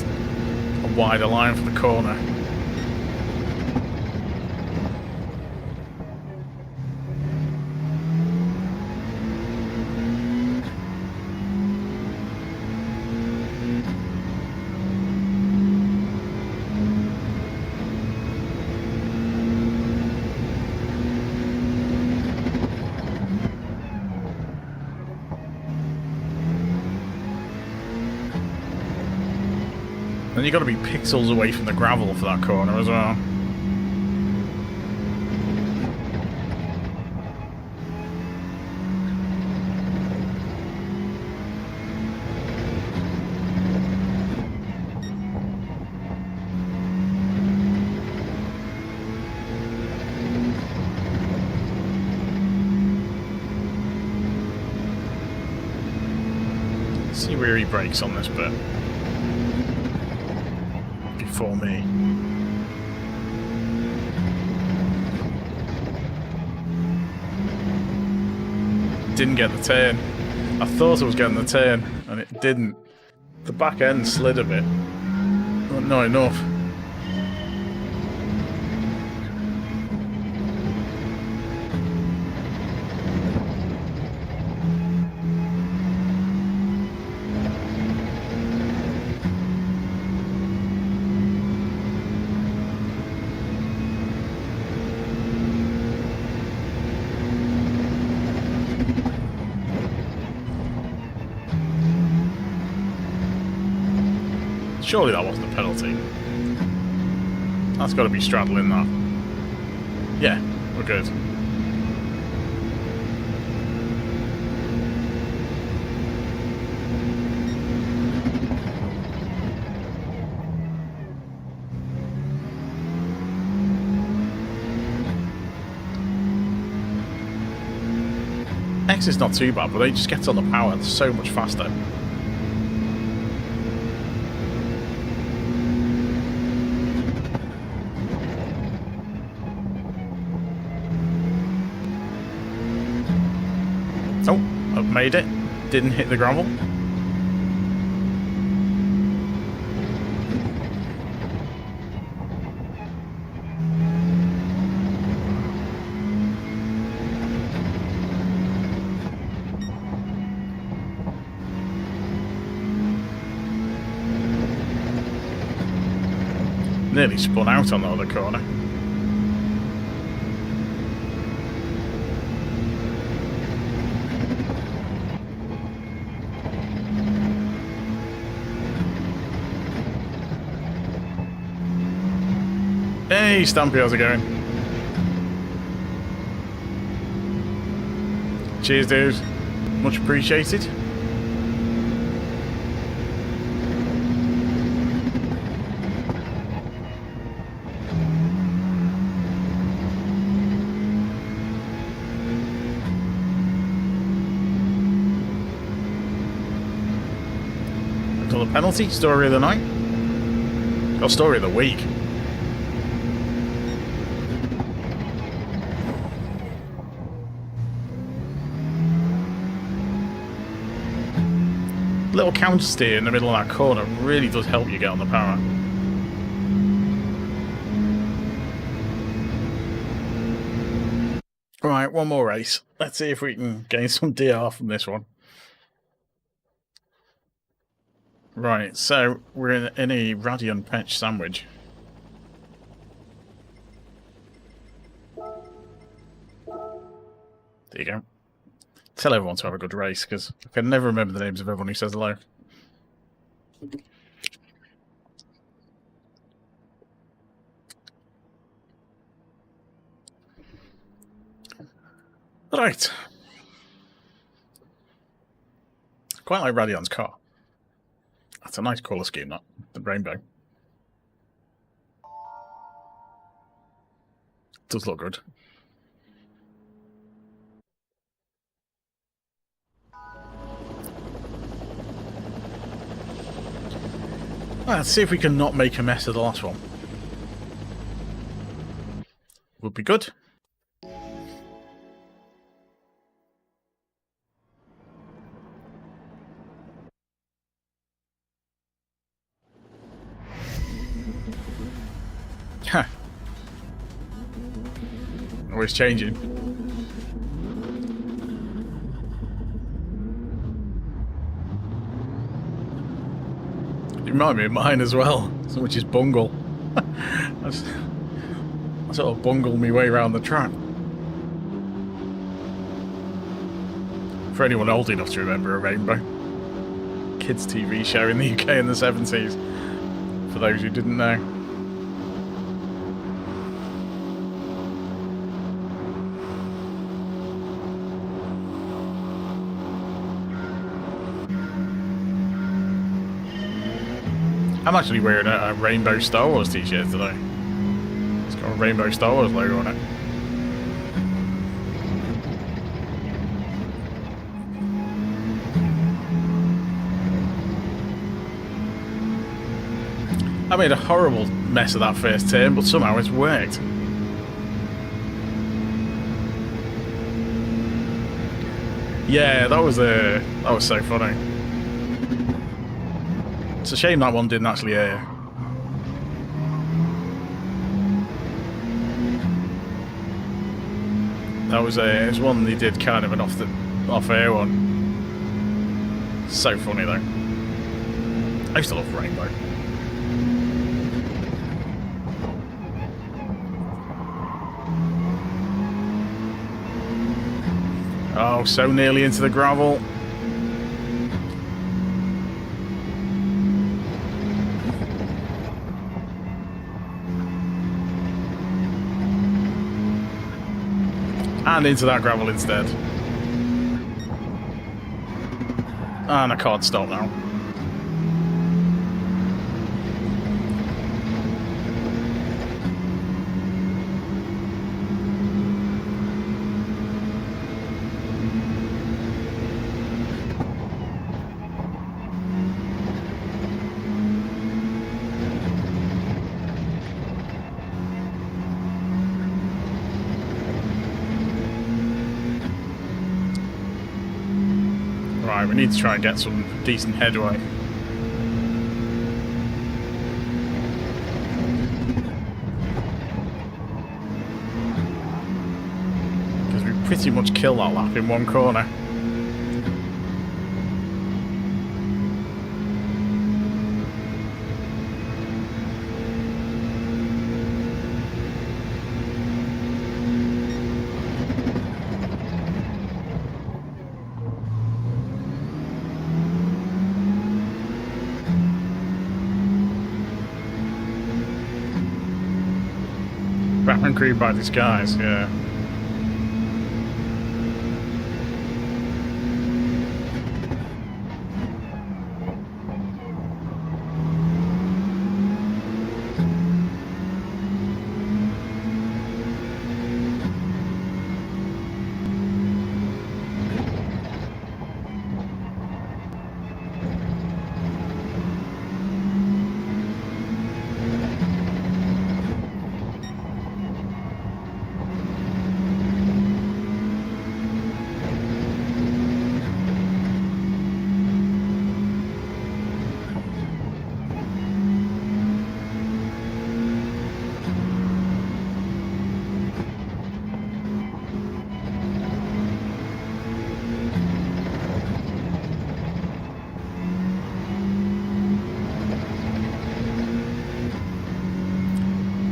wider line for the corner. And you've got to be pixels away from the gravel for that corner as well. See where he brakes on this bit. For me. Didn't get the turn. I thought I was getting the turn and it didn't. The back end slid a bit. but not enough. Surely that wasn't a penalty. That's got to be straddling that. Yeah, we're good. X is not too bad, but it just gets on the power so much faster. Oh, I've made it. Didn't hit the gravel. Nearly spun out on the other corner. Hey, Stampy, how's it going? Cheers, dude. Much appreciated. Another penalty. Story of the night. Or story of the week. Little counter steer in the middle of that corner really does help you get on the power. Right, one more race. Let's see if we can gain some DR from this one. Right, so we're in a Radeon Patch sandwich. There you go. Tell everyone to have a good race, because I can never remember the names of everyone who says hello. Right. Quite like Radeon's car. That's a nice colour scheme, that. The rainbow. Does look good. Let's see if we can not make a mess of the last one. Would be good. Huh. Always changing. You remind me of mine as well, which is bungle. I sort of bungle my way around the track. For anyone old enough to remember a rainbow. Kids TV show in the UK in the 70s. For those who didn't know. I'm actually wearing a Rainbow Star Wars t-shirt today. It's got a Rainbow Star Wars logo on it. I made a horrible mess of that first turn, but somehow it's worked. Yeah, that was so funny. It's a shame that one didn't actually air. That was it was one they did kind of an off-air one. So funny though. I used to love Rainbow. Oh, so nearly into the gravel. And into that gravel instead. And I can't stop now. Right, we need to try and get some decent headway. Because we pretty much kill that lap in one corner. Batman cream by disguise, yeah.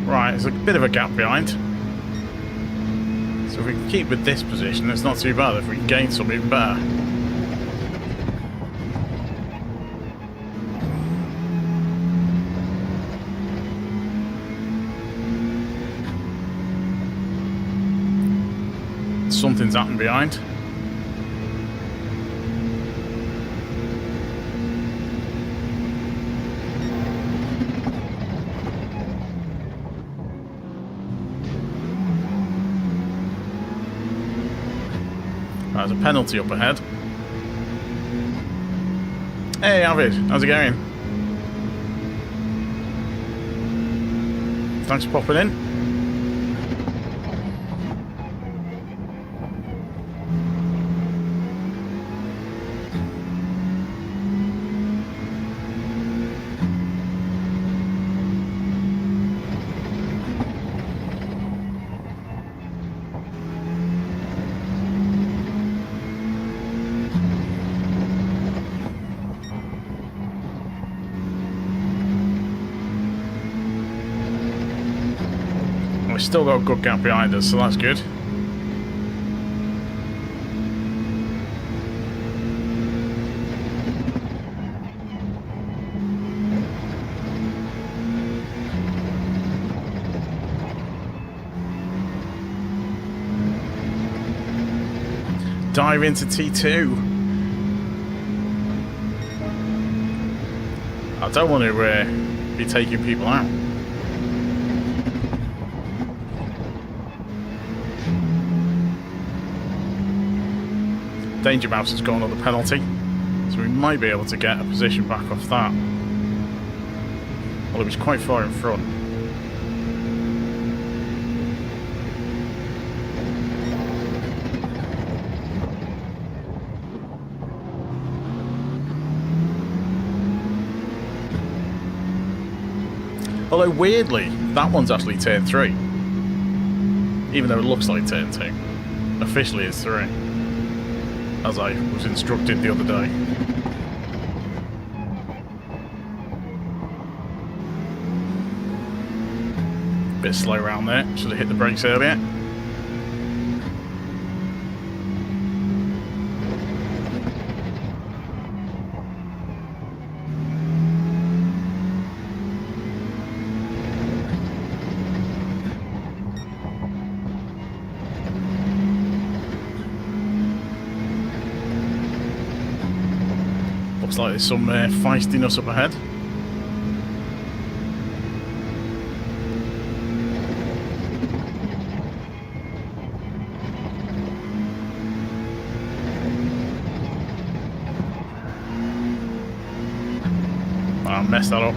Right, there's a bit of a gap behind. So if we can keep with this position, it's not too bad. If we can gain some, even better. Something's happened behind. There's a penalty up ahead. Hey, Avid, how's it going? Thanks for popping in. We've still got a good gap behind us, so that's good. Dive into T2. I don't want to be taking people out. Danger Mouse has got another penalty, so we might be able to get a position back off that. Well, it was quite far in front. Although weirdly, that one's actually turn 3, even though it looks like turn 2. officially is 3, as I was instructed the other day. Bit slow around there, should have hit the brakes earlier. Looks like there's some feistiness up ahead. I messed that up.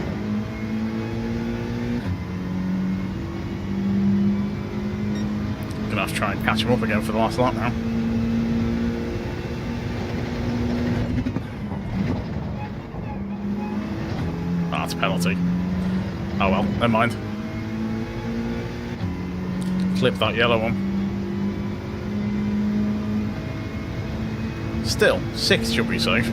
Gonna have to try and catch him up again for the last lap now. That's a penalty. Oh well, never mind. Clip that yellow one. Still, 6 should be safe.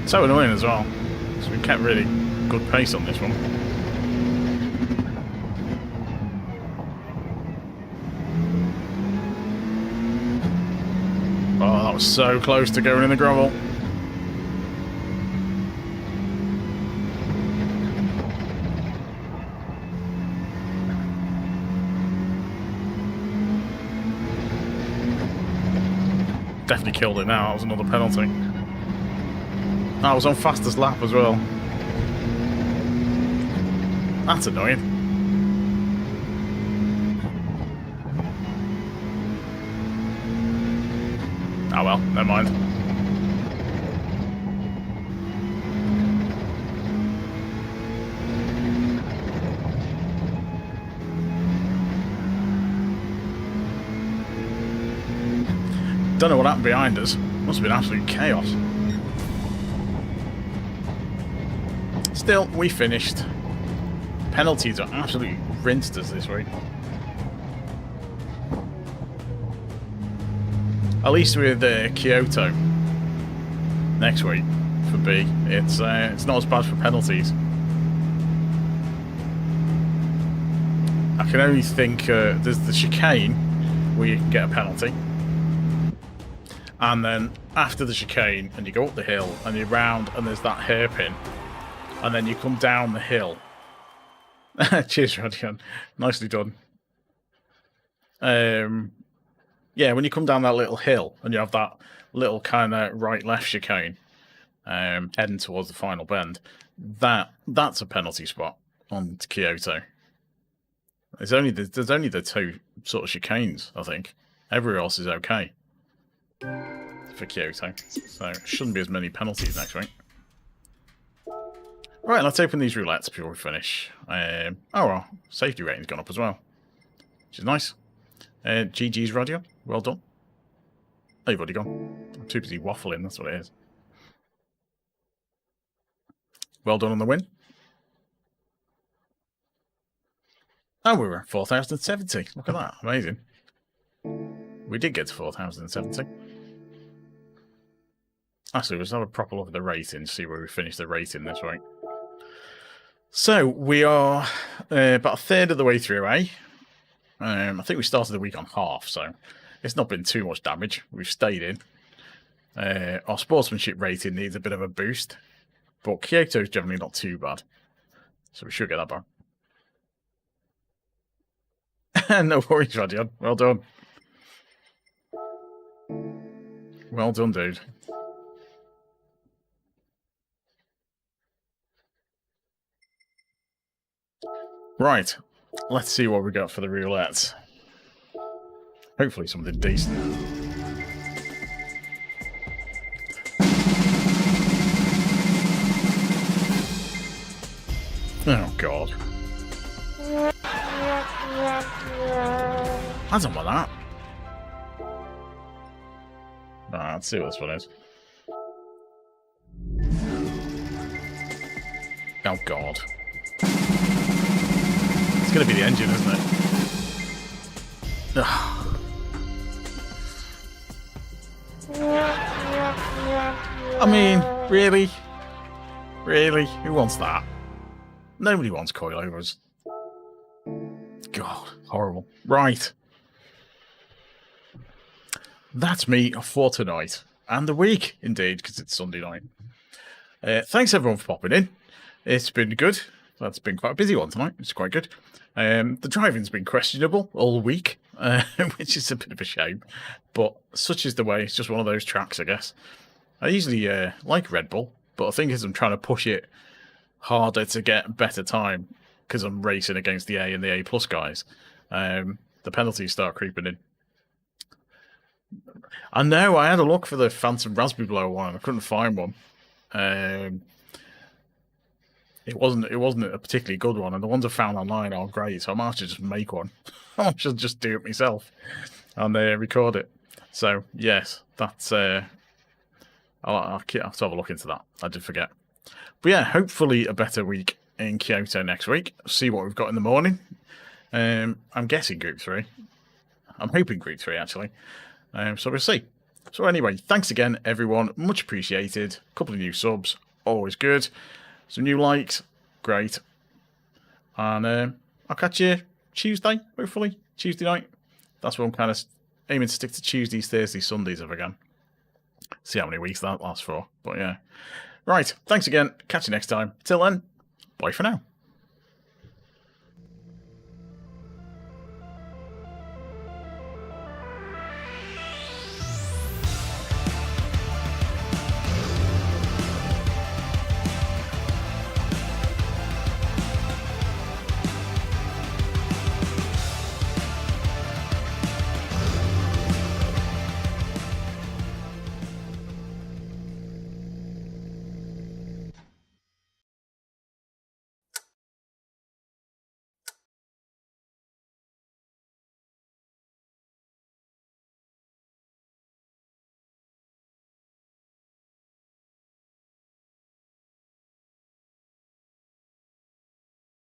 So annoying as well, because we kept really good pace on this one. Oh, that was so close to going in the gravel. Definitely killed it now, that was another penalty. I was on fastest lap as well. That's annoying. Oh well, never mind. Don't know what happened behind us. Must have been absolute chaos. Still, we finished. Penalties are absolutely rinsed us this week. At least with Kyoto next week for B, it's not as bad for penalties. I can only think there's the chicane where you can get a penalty, and then after the chicane, and you go up the hill and you're round, and there's that hairpin. And then you come down the hill. Cheers, Rodion. Nicely done. Yeah, when you come down that little hill and you have that little kind of right-left chicane heading towards the final bend, that's a penalty spot on Kyoto. There's only the 2 sort of chicanes, I think. Everywhere else is okay for Kyoto. So shouldn't be as many penalties next week. Right, let's open these roulettes before we finish. Oh, well, safety rating's gone up as well, which is nice. GG's radio, well done. Oh, you've already gone. I'm too busy waffling, that's what it is. Well done on the win. Oh, we were at 4,070. Look at that, amazing. We did get to 4,070. Actually, let's have a proper look at the rating, see where we finished the rating this week. So, we are about a third of the way through, eh? I think we started the week on half, so it's not been too much damage. We've stayed in. Our sportsmanship rating needs a bit of a boost, but Kyoto is generally not too bad, so we should get that back. No worries, Radion. Well done. Well done, dude. Right, let's see what we got for the roulette. Hopefully something decent. Oh, God. I don't want that. Let's see what this one is. Oh god. It's gonna be the engine, isn't it? Ugh. I mean, really? Really? Who wants that? Nobody wants coilovers. God, horrible. Right. That's me for tonight. And the week, indeed, because it's Sunday night. Thanks everyone for popping in. It's been good. That's been quite a busy one tonight. It's quite good. The driving's been questionable all week, which is a bit of a shame. But such is the way. It's just one of those tracks, I guess. I usually like Red Bull, but I think as I'm trying to push it harder to get better time, because I'm racing against the A and the A plus guys, the penalties start creeping in. I know, I had a look for the Phantom Raspberry Blower one and I couldn't find one. It wasn't a particularly good one, and the ones I found online are great, so I might have to just make one. I should just do it myself and record it. So yes, that's I'll have to have a look into that. I did forget. But yeah, hopefully a better week in Kyoto next week. See what we've got in the morning. I'm guessing Group 3. I'm hoping Group 3 actually. So we'll see. So anyway, thanks again everyone, much appreciated. A couple of new subs, always good. Some new likes, great. And I'll catch you Tuesday, hopefully. Tuesday night. That's what I'm kind of aiming to stick to Tuesdays, Thursdays, Sundays if I can. See how many weeks that lasts for. But yeah. Right, thanks again. Catch you next time. Till then, bye for now.